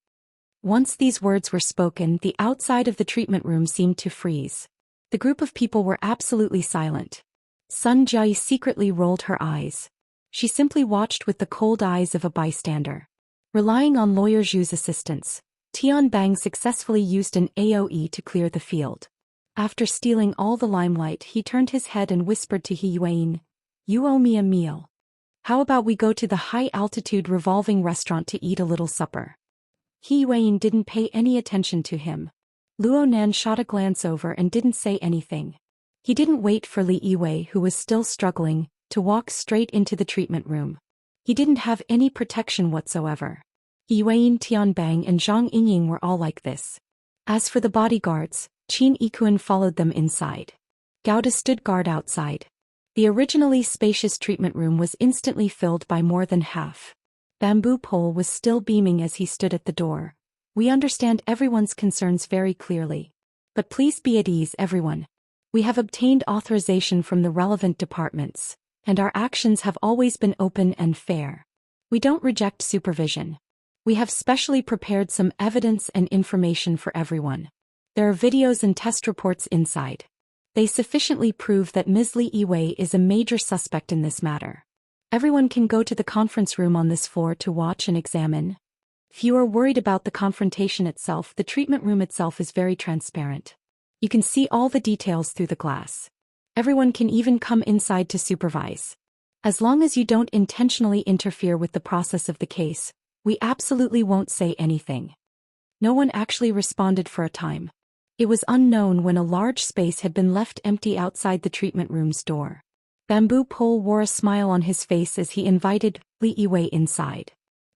Once these words were spoken, the outside of the treatment room seemed to freeze. The group of people were absolutely silent. Sun Jai secretly rolled her eyes. She simply watched with the cold eyes of a bystander. Relying on Lawyer Zhu's assistance, Tian Bang successfully used an AoE to clear the field. After stealing all the limelight, he turned his head and whispered to He Yuan, "You owe me a meal. How about we go to the high-altitude revolving restaurant to eat a little supper?" He Yuan didn't pay any attention to him. Luo Nan shot a glance over and didn't say anything. He didn't wait for Li Yiwei, who was still struggling, to walk straight into the treatment room. He didn't have any protection whatsoever. Yuan Tianbang and Zhang Yingying were all like this. As for the bodyguards, Qin Yikuan followed them inside. Gauda stood guard outside. The originally spacious treatment room was instantly filled by more than half. Bamboo Pole was still beaming as he stood at the door. We understand everyone's concerns very clearly. But please be at ease, everyone. We have obtained authorization from the relevant departments, and our actions have always been open and fair. We don't reject supervision. We have specially prepared some evidence and information for everyone. There are videos and test reports inside. They sufficiently prove that Ms. Li Yiwei is a major suspect in this matter. Everyone can go to the conference room on this floor to watch and examine. If you are worried about the confrontation itself, the treatment room itself is very transparent. You can see all the details through the glass. Everyone can even come inside to supervise. As long as you don't intentionally interfere with the process of the case, we absolutely won't say anything. No one actually responded for a time. It was unknown when a large space had been left empty outside the treatment room's door. Bamboo Pole wore a smile on his face as he invited Li Yiwei inside.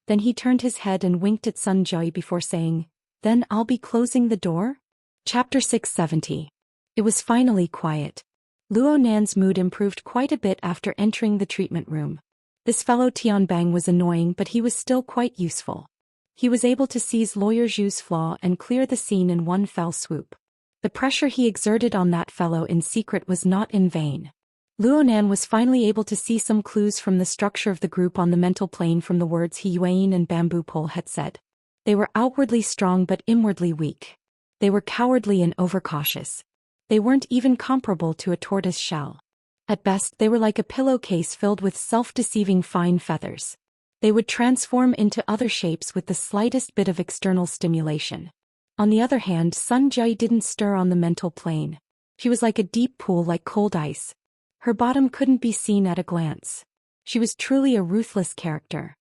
Then he turned his head and winked at Sun Jai before saying, "Then I'll be closing the door?" Chapter 670. It was finally quiet. Luo Nan's mood improved quite a bit after entering the treatment room. This fellow Tianbang was annoying, but he was still quite useful. He was able to seize Lawyer Zhu's flaw and clear the scene in one fell swoop. The pressure he exerted on that fellow in secret was not in vain. Luo Nan was finally able to see some clues from the structure of the group on the mental plane from the words He Yuan and Bamboo Pole had said. They were outwardly strong but inwardly weak. They were cowardly and overcautious. They weren't even comparable to a tortoise shell. At best, they were like a pillowcase filled with self-deceiving fine feathers. They would transform into other shapes with the slightest bit of external stimulation. On the other hand, Sun Jai didn't stir on the mental plane. She was like a deep pool, like cold ice. Her bottom couldn't be seen at a glance. She was truly a ruthless character.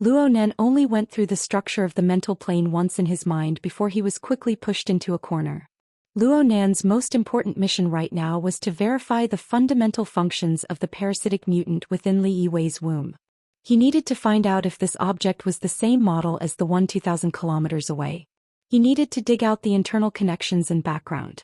Luo Nan only went through the structure of the mental plane once in his mind before he was quickly pushed into a corner. Luo Nan's most important mission right now was to verify the fundamental functions of the parasitic mutant within Li Yiwei's womb. He needed to find out if this object was the same model as the one 2,000 kilometers away. He needed to dig out the internal connections and background.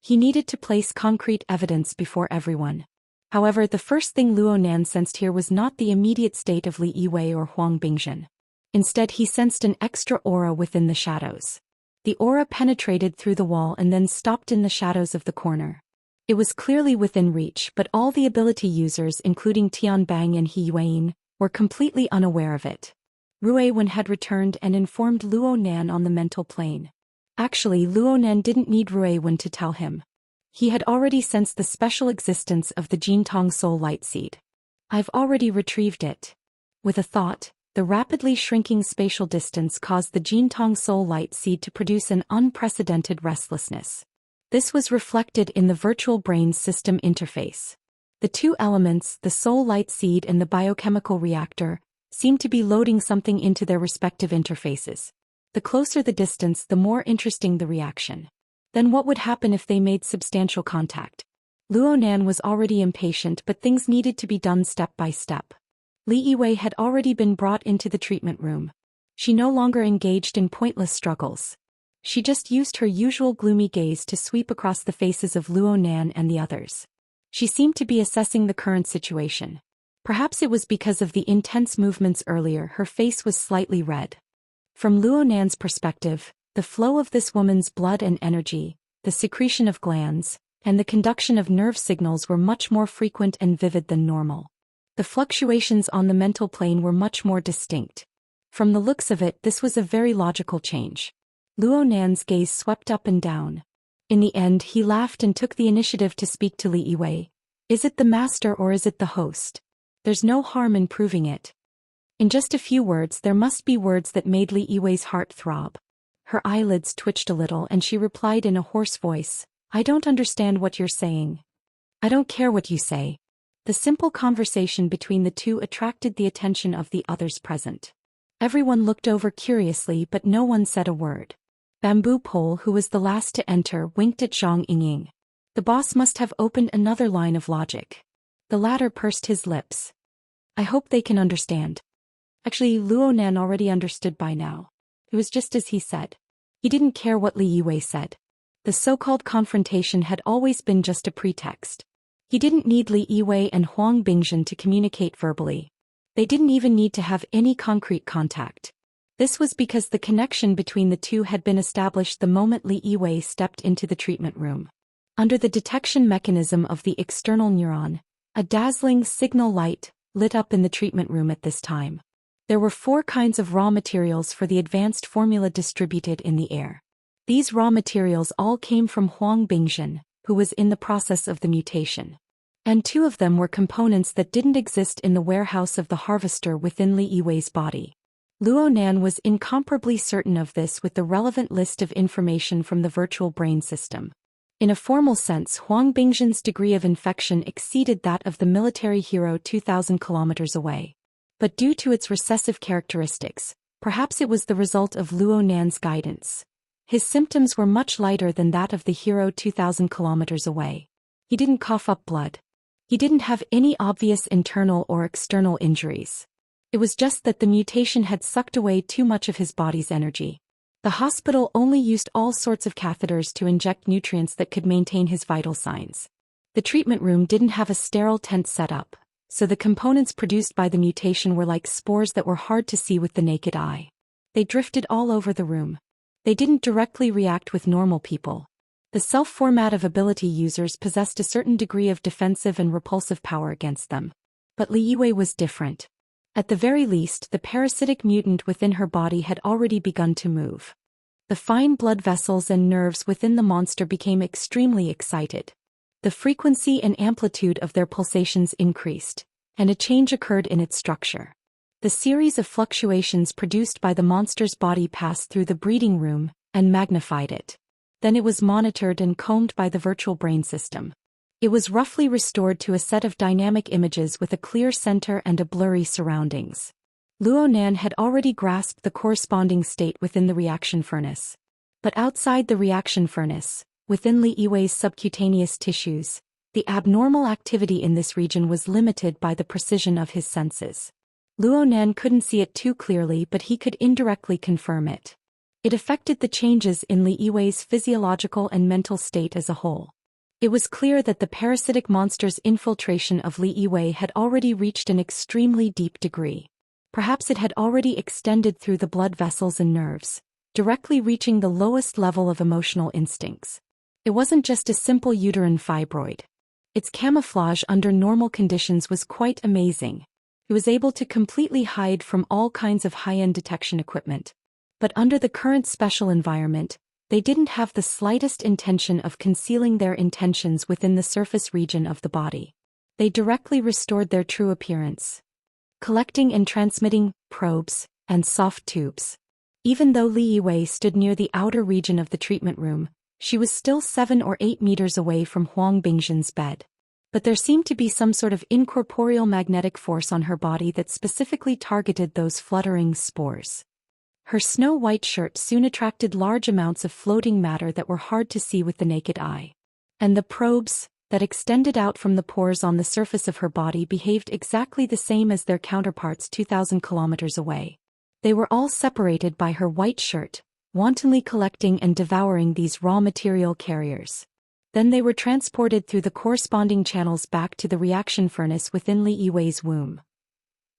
He needed to place concrete evidence before everyone. However, the first thing Luo Nan sensed here was not the immediate state of Li Yiwei or Huang Bingzhen. Instead, he sensed an extra aura within the shadows. The aura penetrated through the wall and then stopped in the shadows of the corner. It was clearly within reach, but all the ability users, including Tianbang and He Yuan, were completely unaware of it. Rui Wen had returned and informed Luo Nan on the mental plane. Actually, Luo Nan didn't need Rui Wen to tell him. He had already sensed the special existence of the Jintong Soul Light Seed. "I've already retrieved it." With a thought, the rapidly shrinking spatial distance caused the Jintong Soul Light Seed to produce an unprecedented restlessness. This was reflected in the virtual brain's system interface. The two elements, the Soul Light Seed and the biochemical reactor, seemed to be loading something into their respective interfaces. The closer the distance, the more interesting the reaction. Then what would happen if they made substantial contact? Luonan was already impatient, but things needed to be done step by step. Li Yiwei had already been brought into the treatment room. She no longer engaged in pointless struggles. She just used her usual gloomy gaze to sweep across the faces of Luonan and the others. She seemed to be assessing the current situation. Perhaps it was because of the intense movements earlier, her face was slightly red. From Luonan's perspective, the flow of this woman's blood and energy, the secretion of glands, and the conduction of nerve signals were much more frequent and vivid than normal. The fluctuations on the mental plane were much more distinct. From the looks of it, this was a very logical change. Luonan's gaze swept up and down. In the end, he laughed and took the initiative to speak to Li Yiwei. Is it the master or is it the host? There's no harm in proving it. In just a few words, there must be words that made Li Yiwei's heart throb. Her eyelids twitched a little and she replied in a hoarse voice, I don't understand what you're saying. I don't care what you say. The simple conversation between the two attracted the attention of the others present. Everyone looked over curiously, but no one said a word. Bamboo Pole, who was the last to enter, winked at Zhang Yingying. The boss must have opened another line of logic. The latter pursed his lips. I hope they can understand. Actually, Luonan already understood by now. It was just as he said. He didn't care what Li Yiwei said. The so-called confrontation had always been just a pretext. He didn't need Li Yiwei and Huang Bingzhen to communicate verbally. They didn't even need to have any concrete contact. This was because the connection between the two had been established the moment Li Yiwei stepped into the treatment room. Under the detection mechanism of the external neuron, a dazzling signal light lit up in the treatment room at this time. There were 4 kinds of raw materials for the advanced formula distributed in the air. These raw materials all came from Huang Bingzhen, who was in the process of the mutation. And 2 of them were components that didn't exist in the warehouse of the harvester within Li Yiwei's body. Luonan was incomparably certain of this with the relevant list of information from the virtual brain system. In a formal sense, Huang Bingzhen's degree of infection exceeded that of the military hero 2,000 kilometers away. But due to its recessive characteristics, perhaps it was the result of Luonan's guidance. His symptoms were much lighter than that of the hero 2,000 kilometers away. He didn't cough up blood. He didn't have any obvious internal or external injuries. It was just that the mutation had sucked away too much of his body's energy. The hospital only used all sorts of catheters to inject nutrients that could maintain his vital signs. The treatment room didn't have a sterile tent set up, so the components produced by the mutation were like spores that were hard to see with the naked eye. They drifted all over the room. They didn't directly react with normal people. The self-format of ability users possessed a certain degree of defensive and repulsive power against them. But Li Yiwei was different. At the very least, the parasitic mutant within her body had already begun to move. The fine blood vessels and nerves within the monster became extremely excited. The frequency and amplitude of their pulsations increased, and a change occurred in its structure. The series of fluctuations produced by the monster's body passed through the breeding room and magnified it. Then it was monitored and combed by the virtual brain system. It was roughly restored to a set of dynamic images with a clear center and a blurry surroundings. Luonan had already grasped the corresponding state within the reaction furnace. But outside the reaction furnace, within Li Yiwei's subcutaneous tissues, the abnormal activity in this region was limited by the precision of his senses. Luonan couldn't see it too clearly, but he could indirectly confirm it. It affected the changes in Li Yiwei's physiological and mental state as a whole. It was clear that the parasitic monster's infiltration of Li Yiwei had already reached an extremely deep degree. Perhaps it had already extended through the blood vessels and nerves, directly reaching the lowest level of emotional instincts. It wasn't just a simple uterine fibroid. Its camouflage under normal conditions was quite amazing. It was able to completely hide from all kinds of high-end detection equipment. But under the current special environment, they didn't have the slightest intention of concealing their intentions within the surface region of the body. They directly restored their true appearance, collecting and transmitting probes and soft tubes. Even though Li Yiwei stood near the outer region of the treatment room, she was still 7 or 8 meters away from Huang Bingzhen's bed. But there seemed to be some sort of incorporeal magnetic force on her body that specifically targeted those fluttering spores. Her snow-white shirt soon attracted large amounts of floating matter that were hard to see with the naked eye. And the probes that extended out from the pores on the surface of her body behaved exactly the same as their counterparts 2,000 kilometers away. They were all separated by her white shirt, wantonly collecting and devouring these raw material carriers. Then they were transported through the corresponding channels back to the reaction furnace within Li Yiwei's womb.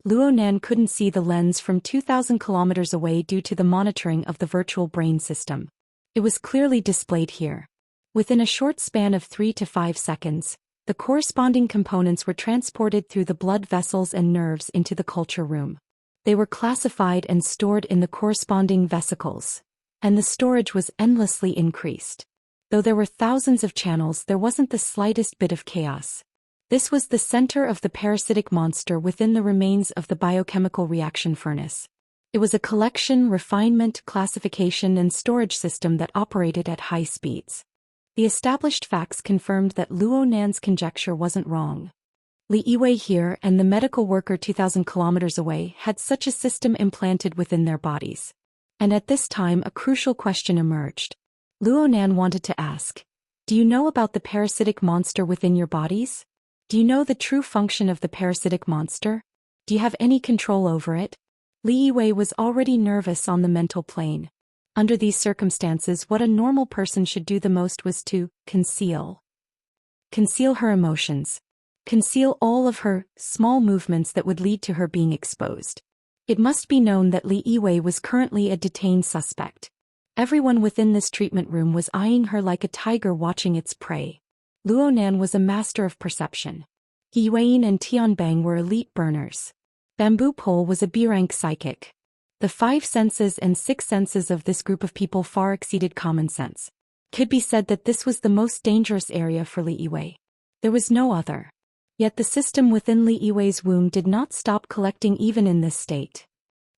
Luonan couldn't see the lens from 2,000 kilometers away due to the monitoring of the virtual brain system. It was clearly displayed here. Within a short span of 3 to 5 seconds, the corresponding components were transported through the blood vessels and nerves into the culture room. They were classified and stored in the corresponding vesicles, and the storage was endlessly increased. Though there were thousands of channels, there wasn't the slightest bit of chaos. This was the center of the parasitic monster within the remains of the biochemical reaction furnace. It was a collection, refinement, classification, and storage system that operated at high speeds. The established facts confirmed that Luonan's conjecture wasn't wrong. Li Yiwei here and the medical worker 2,000 kilometers away had such a system implanted within their bodies. And at this time a crucial question emerged. Luonan wanted to ask, do you know about the parasitic monster within your bodies? Do you know the true function of the parasitic monster? Do you have any control over it? Li Yiwei was already nervous on the mental plane. Under these circumstances, what a normal person should do the most was to conceal her emotions. Conceal all of her small movements that would lead to her being exposed. It must be known that Li Yiwei was currently a detained suspect. Everyone within this treatment room was eyeing her like a tiger watching its prey. Luonan was a master of perception. He Yuan and Tianbang were elite burners. Bamboo Pole was a B-rank psychic. The 5 senses and 6 senses of this group of people far exceeded common sense. Could be said that this was the most dangerous area for Li Yiwei. There was no other. Yet the system within Li Yiwei's womb did not stop collecting even in this state.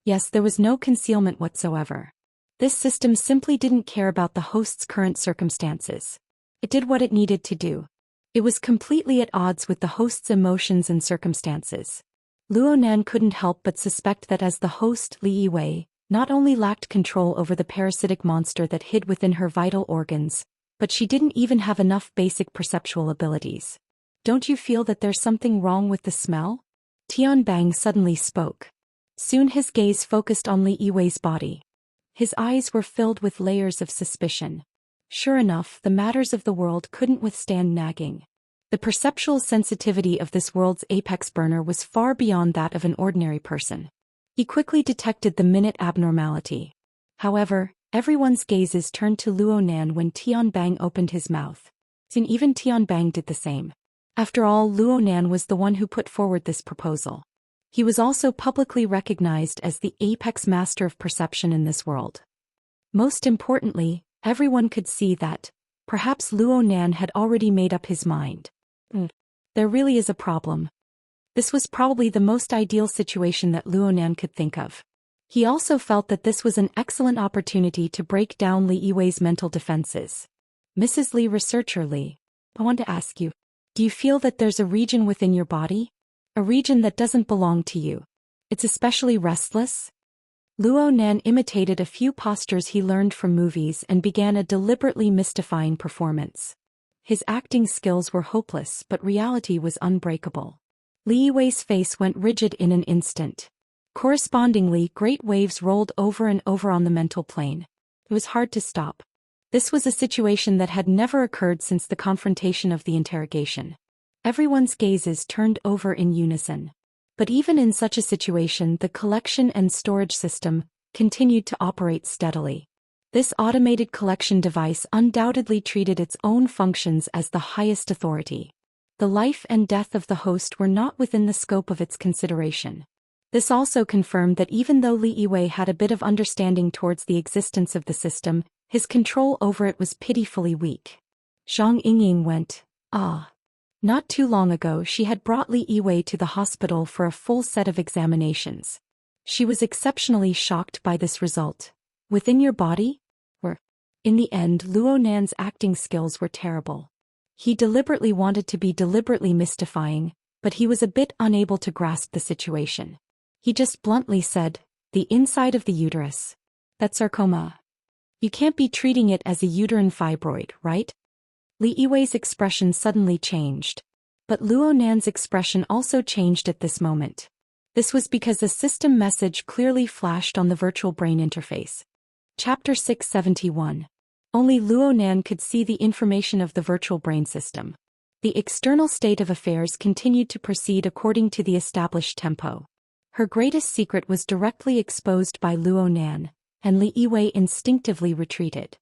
Yes, there was no concealment whatsoever. This system simply didn't care about the host's current circumstances. It did what it needed to do. It was completely at odds with the host's emotions and circumstances. Luonan couldn't help but suspect that as the host, Li Yiwei not only lacked control over the parasitic monster that hid within her vital organs, but she didn't even have enough basic perceptual abilities. Don't you feel that there's something wrong with the smell? Tianbang suddenly spoke. Soon his gaze focused on Li Yiwei's body. His eyes were filled with layers of suspicion. Sure enough, the matters of the world couldn't withstand nagging. The perceptual sensitivity of this world's apex burner was far beyond that of an ordinary person. He quickly detected the minute abnormality. However, everyone's gazes turned to Luonan when Tianbang opened his mouth. And even Tianbang did the same. After all, Luonan was the one who put forward this proposal. He was also publicly recognized as the apex master of perception in this world. Most importantly, everyone could see that, perhaps Luonan had already made up his mind. There really is a problem. This was probably the most ideal situation that Luonan could think of. He also felt that this was an excellent opportunity to break down Li Yiwei's mental defenses. Mrs. Li, Researcher Li, I want to ask you, do you feel that there's a region within your body? A region that doesn't belong to you. It's especially restless? Luonan imitated a few postures he learned from movies and began a deliberately mystifying performance. His acting skills were hopeless, but reality was unbreakable. Li Yiwei's face went rigid in an instant. Correspondingly, great waves rolled over and over on the mental plane. It was hard to stop. This was a situation that had never occurred since the confrontation of the interrogation. Everyone's gazes turned over in unison. But even in such a situation, the collection and storage system continued to operate steadily. This automated collection device undoubtedly treated its own functions as the highest authority. The life and death of the host were not within the scope of its consideration. This also confirmed that even though Li Yiwei had a bit of understanding towards the existence of the system, his control over it was pitifully weak. Zhang Yingying went, ah. Not too long ago she had brought Li Yiwei to the hospital for a full set of examinations. She was exceptionally shocked by this result. Within your body? In the end, Luonan's acting skills were terrible. He deliberately wanted to be deliberately mystifying, but he was a bit unable to grasp the situation. He just bluntly said, the inside of the uterus. That sarcoma. You can't be treating it as a uterine fibroid, right? Li Yiwei's expression suddenly changed. But Luo Nan's expression also changed at this moment. This was because a system message clearly flashed on the virtual brain interface. Chapter 671. Only Luo Nan could see the information of the virtual brain system. The external state of affairs continued to proceed according to the established tempo. Her greatest secret was directly exposed by Luo Nan, and Li Yiwei instinctively retreated.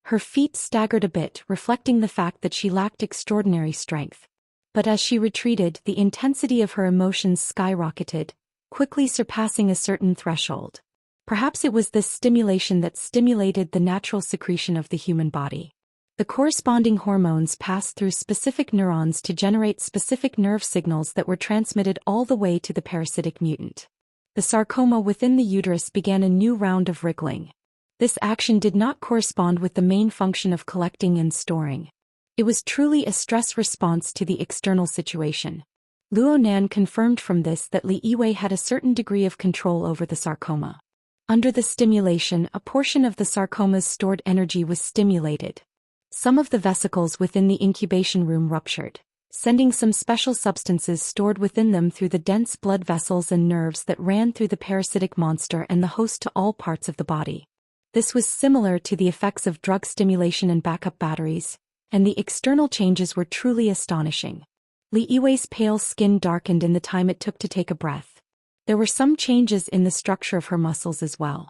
Her feet staggered a bit, reflecting the fact that she lacked extraordinary strength. But as she retreated, the intensity of her emotions skyrocketed, quickly surpassing a certain threshold. Perhaps it was this stimulation that stimulated the natural secretion of the human body. The corresponding hormones passed through specific neurons to generate specific nerve signals that were transmitted all the way to the parasitic mutant. The sarcoma within the uterus began a new round of wriggling. This action did not correspond with the main function of collecting and storing. It was truly a stress response to the external situation. Luo Nan confirmed from this that Li Yiwei had a certain degree of control over the sarcoma. Under the stimulation, a portion of the sarcoma's stored energy was stimulated. Some of the vesicles within the incubation room ruptured, sending some special substances stored within them through the dense blood vessels and nerves that ran through the parasitic monster and the host to all parts of the body. This was similar to the effects of drug stimulation and backup batteries, and the external changes were truly astonishing. Li Yiwei's pale skin darkened in the time it took to take a breath. There were some changes in the structure of her muscles as well.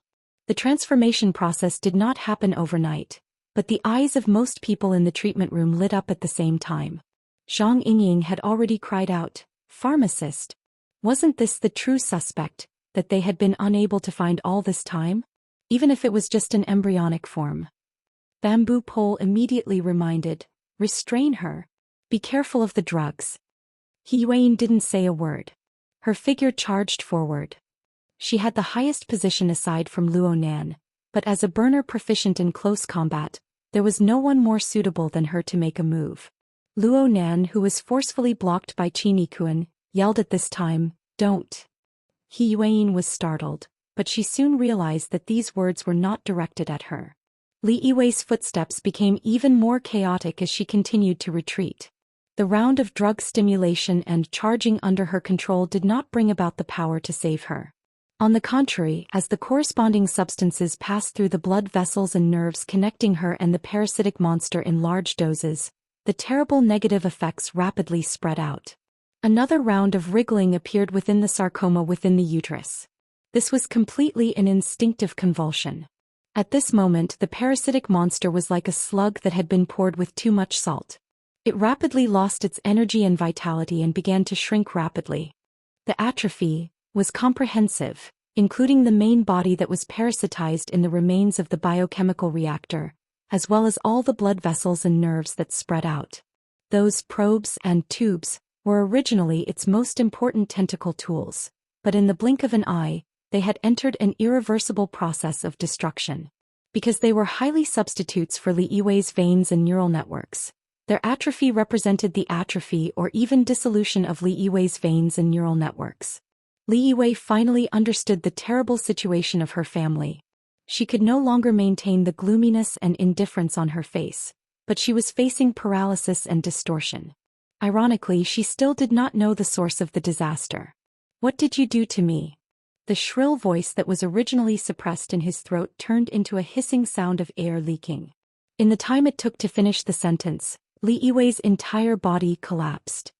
The transformation process did not happen overnight, but the eyes of most people in the treatment room lit up at the same time. Zhang Yingying had already cried out, "Pharmacist! Wasn't this the true suspect that they had been unable to find all this time? Even if it was just an embryonic form." Bamboo Pole immediately reminded, "Restrain her. Be careful of the drugs." He Yuan didn't say a word. Her figure charged forward. She had the highest position aside from Luo Nan, but as a burner proficient in close combat, there was no one more suitable than her to make a move. Luo Nan, who was forcefully blocked by Qi Nikuan, yelled at this time, "Don't." He Yuan was startled, but she soon realized that these words were not directed at her. Li Yiwei's footsteps became even more chaotic as she continued to retreat. The round of drug stimulation and charging under her control did not bring about the power to save her. On the contrary, as the corresponding substances passed through the blood vessels and nerves connecting her and the parasitic monster in large doses, the terrible negative effects rapidly spread out. Another round of wriggling appeared within the sarcoma within the uterus. This was completely an instinctive convulsion. At this moment, the parasitic monster was like a slug that had been poured with too much salt. It rapidly lost its energy and vitality and began to shrink rapidly. The atrophy was comprehensive, including the main body that was parasitized in the remains of the biochemical reactor, as well as all the blood vessels and nerves that spread out. Those probes and tubes were originally its most important tentacle tools, but in the blink of an eye, they had entered an irreversible process of destruction. Because they were highly substitutes for Li Yiwei's veins and neural networks, their atrophy represented the atrophy or even dissolution of Li Yiwei's veins and neural networks. Li Yiwei finally understood the terrible situation of her family. She could no longer maintain the gloominess and indifference on her face, but she was facing paralysis and distortion. Ironically, she still did not know the source of the disaster. "What did you do to me?" The shrill voice that was originally suppressed in his throat turned into a hissing sound of air leaking. In the time it took to finish the sentence, Li Yiwei's entire body collapsed.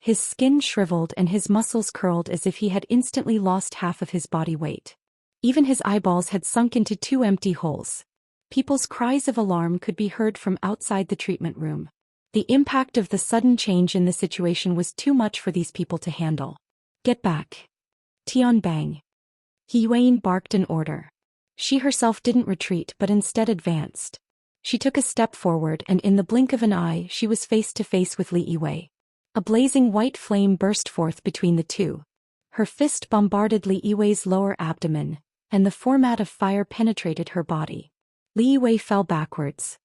His skin shriveled and his muscles curled as if he had instantly lost half of his body weight. Even his eyeballs had sunk into two empty holes. People's cries of alarm could be heard from outside the treatment room. The impact of the sudden change in the situation was too much for these people to handle. "Get back. Tian Bang." He Yuan barked an order. She herself didn't retreat but instead advanced. She took a step forward and in the blink of an eye she was face to face with Li Yiwei. A blazing white flame burst forth between the two. Her fist bombarded Li Yiwei's lower abdomen, and the format of fire penetrated her body. Li Yiwei fell backwards.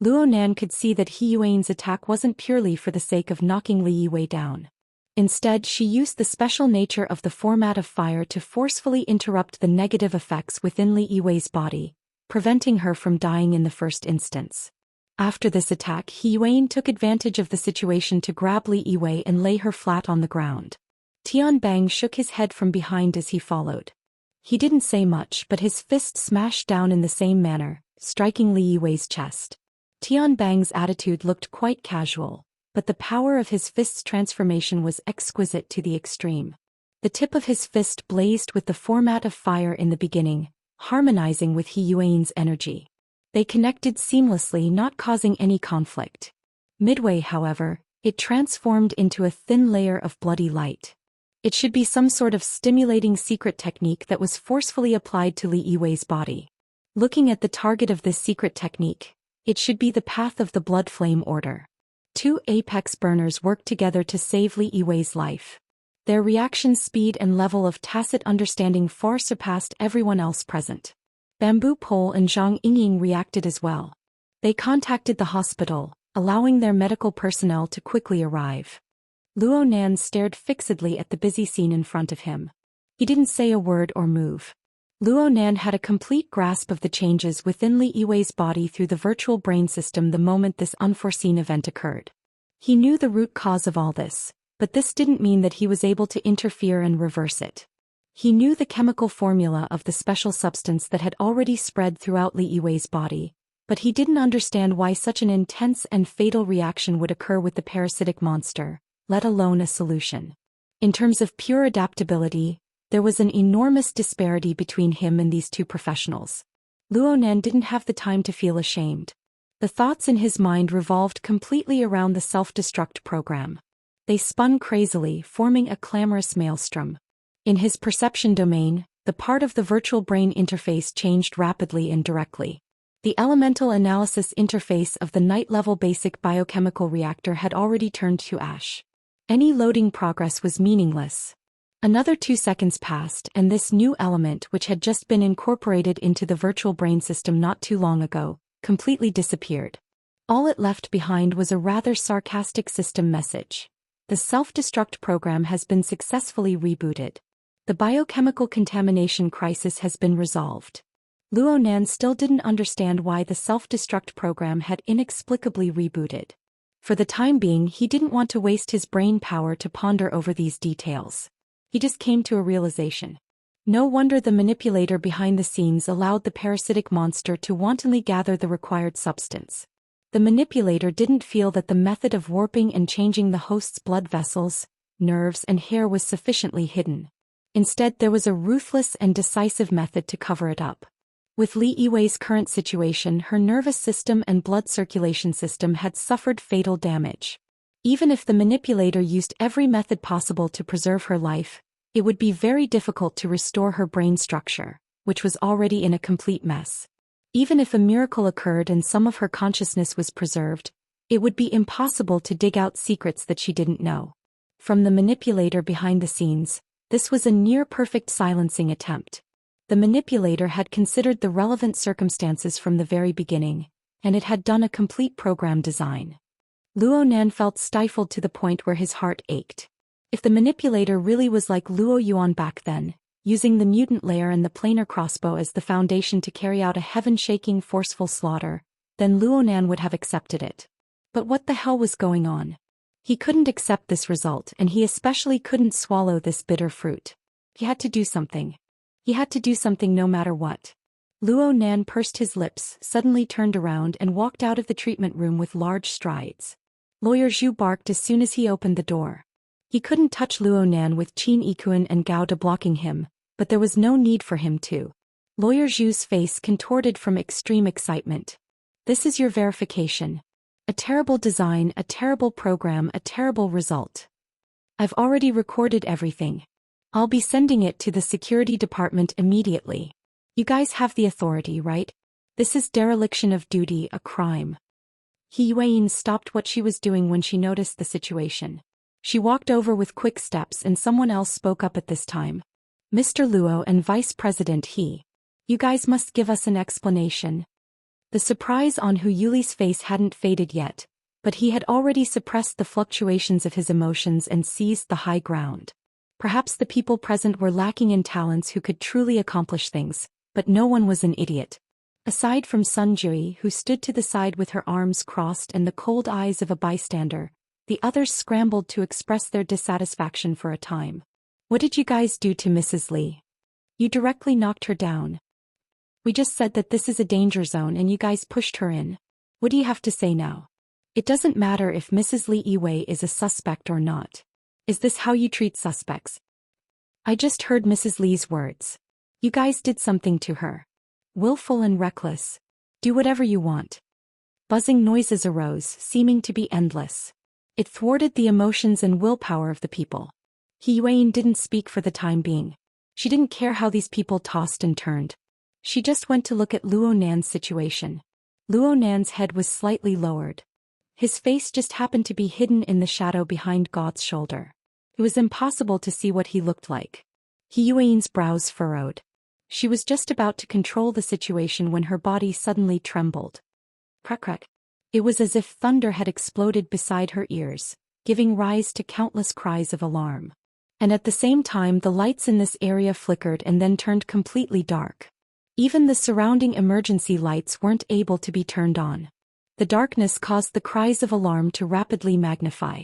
Luo Nan could see that He Yuan's attack wasn't purely for the sake of knocking Li Yiwei down. Instead, she used the special nature of the format of fire to forcefully interrupt the negative effects within Li Yiwei's body, preventing her from dying in the first instance. After this attack, He Yuan took advantage of the situation to grab Li Yiwei and lay her flat on the ground. Tian Bang shook his head from behind as he followed. He didn't say much, but his fist smashed down in the same manner, striking Li Yiwei's chest. Tian Bang's attitude looked quite casual, but the power of his fist's transformation was exquisite to the extreme. The tip of his fist blazed with the format of fire in the beginning, harmonizing with He Yuan's energy. They connected seamlessly, not causing any conflict. Midway, however, it transformed into a thin layer of bloody light. It should be some sort of stimulating secret technique that was forcefully applied to Li Yiwei's body. Looking at the target of this secret technique, it should be the path of the blood flame order. Two apex burners worked together to save Li Yiwei's life. Their reaction speed and level of tacit understanding far surpassed everyone else present. Bamboo Pole and Zhang Yingying reacted as well. They contacted the hospital, allowing their medical personnel to quickly arrive. Luo Nan stared fixedly at the busy scene in front of him. He didn't say a word or move. Luo Nan had a complete grasp of the changes within Li Yiwei's body through the virtual brain system the moment this unforeseen event occurred. He knew the root cause of all this, but this didn't mean that he was able to interfere and reverse it. He knew the chemical formula of the special substance that had already spread throughout Li Yiwei's body, but he didn't understand why such an intense and fatal reaction would occur with the parasitic monster, let alone a solution. In terms of pure adaptability, there was an enormous disparity between him and these two professionals. Luo Nan didn't have the time to feel ashamed. The thoughts in his mind revolved completely around the self-destruct program. They spun crazily, forming a clamorous maelstrom. In his perception domain, the part of the virtual brain interface changed rapidly and directly. The elemental analysis interface of the night-level basic biochemical reactor had already turned to ash. Any loading progress was meaningless. Another 2 seconds passed, and this new element, which had just been incorporated into the virtual brain system not too long ago, completely disappeared. All it left behind was a rather sarcastic system message. The self-destruct program has been successfully rebooted. The biochemical contamination crisis has been resolved. Luo Nan still didn't understand why the self-destruct program had inexplicably rebooted. For the time being, he didn't want to waste his brain power to ponder over these details. He just came to a realization. No wonder the manipulator behind the scenes allowed the parasitic monster to wantonly gather the required substance. The manipulator didn't feel that the method of warping and changing the host's blood vessels, nerves, and hair was sufficiently hidden. Instead, there was a ruthless and decisive method to cover it up. With Li Yiwei's current situation, her nervous system and blood circulation system had suffered fatal damage. Even if the manipulator used every method possible to preserve her life, it would be very difficult to restore her brain structure, which was already in a complete mess. Even if a miracle occurred and some of her consciousness was preserved, it would be impossible to dig out secrets that she didn't know. From the manipulator behind the scenes, this was a near-perfect silencing attempt. The manipulator had considered the relevant circumstances from the very beginning, and it had done a complete program design. Luo Nan felt stifled to the point where his heart ached. If the manipulator really was like Luo Yuan back then, using the mutant layer and the planar crossbow as the foundation to carry out a heaven-shaking forceful slaughter, then Luo Nan would have accepted it. But what the hell was going on? He couldn't accept this result, and he especially couldn't swallow this bitter fruit. He had to do something. He had to do something no matter what. Luo Nan pursed his lips, suddenly turned around and walked out of the treatment room with large strides. Lawyer Zhu barked as soon as he opened the door. He couldn't touch Luo Nan with Qin Yikuan and Gao De blocking him, but there was no need for him to. Lawyer Zhu's face contorted from extreme excitement. This is your verification. A terrible design, a terrible program, a terrible result. I've already recorded everything. I'll be sending it to the security department immediately. You guys have the authority, right? This is dereliction of duty, a crime. He Yuan stopped what she was doing when she noticed the situation. She walked over with quick steps and someone else spoke up at this time. Mr. Luo and Vice President He. You guys must give us an explanation. The surprise on Hu Yuli's face hadn't faded yet, but he had already suppressed the fluctuations of his emotions and seized the high ground. Perhaps the people present were lacking in talents who could truly accomplish things, but no one was an idiot. Aside from Sun Jui, who stood to the side with her arms crossed and the cold eyes of a bystander, the others scrambled to express their dissatisfaction for a time. What did you guys do to Mrs. Li? You directly knocked her down. We just said that this is a danger zone and you guys pushed her in. What do you have to say now? It doesn't matter if Mrs. Li Yiwei is a suspect or not. Is this how you treat suspects? I just heard Mrs. Li's words. You guys did something to her. Willful and reckless. Do whatever you want. Buzzing noises arose, seeming to be endless. It thwarted the emotions and willpower of the people. He Yuan didn't speak for the time being. She didn't care how these people tossed and turned. She just went to look at Luo Nan's situation. Luo Nan's head was slightly lowered. His face just happened to be hidden in the shadow behind God's shoulder. It was impossible to see what he looked like. He Yuan's brows furrowed. She was just about to control the situation when her body suddenly trembled. Crack crack. It was as if thunder had exploded beside her ears, giving rise to countless cries of alarm. And at the same time the lights in this area flickered and then turned completely dark. Even the surrounding emergency lights weren't able to be turned on. The darkness caused the cries of alarm to rapidly magnify.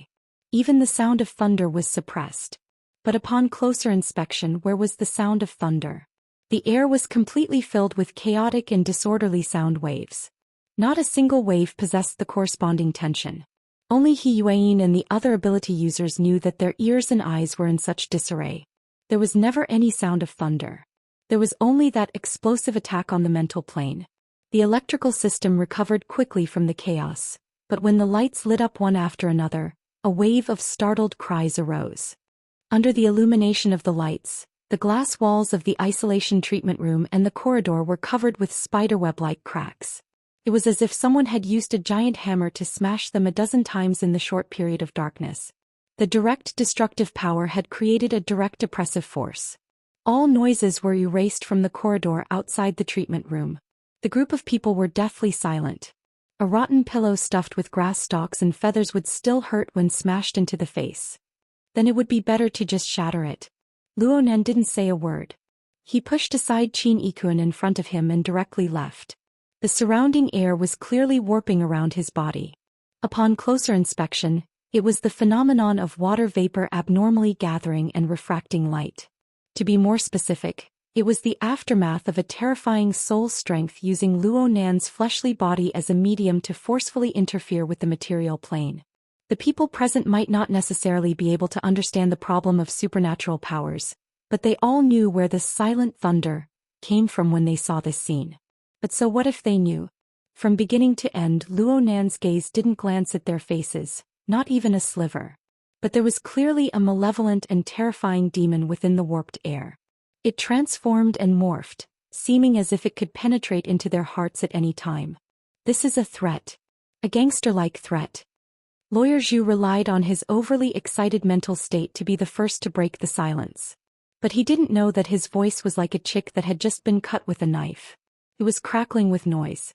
Even the sound of thunder was suppressed. But upon closer inspection, where was the sound of thunder? The air was completely filled with chaotic and disorderly sound waves. Not a single wave possessed the corresponding tension. Only He Yuan and the other ability users knew that their ears and eyes were in such disarray. There was never any sound of thunder. There was only that explosive attack on the mental plane. The electrical system recovered quickly from the chaos, but when the lights lit up one after another, a wave of startled cries arose. Under the illumination of the lights, the glass walls of the isolation treatment room and the corridor were covered with spiderweb-like cracks. It was as if someone had used a giant hammer to smash them a dozen times in the short period of darkness. The direct destructive power had created a direct oppressive force. All noises were erased from the corridor outside the treatment room. The group of people were deathly silent. A rotten pillow stuffed with grass stalks and feathers would still hurt when smashed into the face. Then it would be better to just shatter it. Luo Nan didn't say a word. He pushed aside Qin Yikun in front of him and directly left. The surrounding air was clearly warping around his body. Upon closer inspection, it was the phenomenon of water vapor abnormally gathering and refracting light. To be more specific, it was the aftermath of a terrifying soul strength using Luo Nan's fleshly body as a medium to forcefully interfere with the material plane. The people present might not necessarily be able to understand the problem of supernatural powers, but they all knew where this silent thunder came from when they saw this scene. But so what if they knew? From beginning to end, Luo Nan's gaze didn't glance at their faces, not even a sliver. But there was clearly a malevolent and terrifying demon within the warped air. It transformed and morphed, seeming as if it could penetrate into their hearts at any time. This is a threat. A gangster-like threat. Lawyer Zhu relied on his overly excited mental state to be the first to break the silence. But he didn't know that his voice was like a chick that had just been cut with a knife. It was crackling with noise.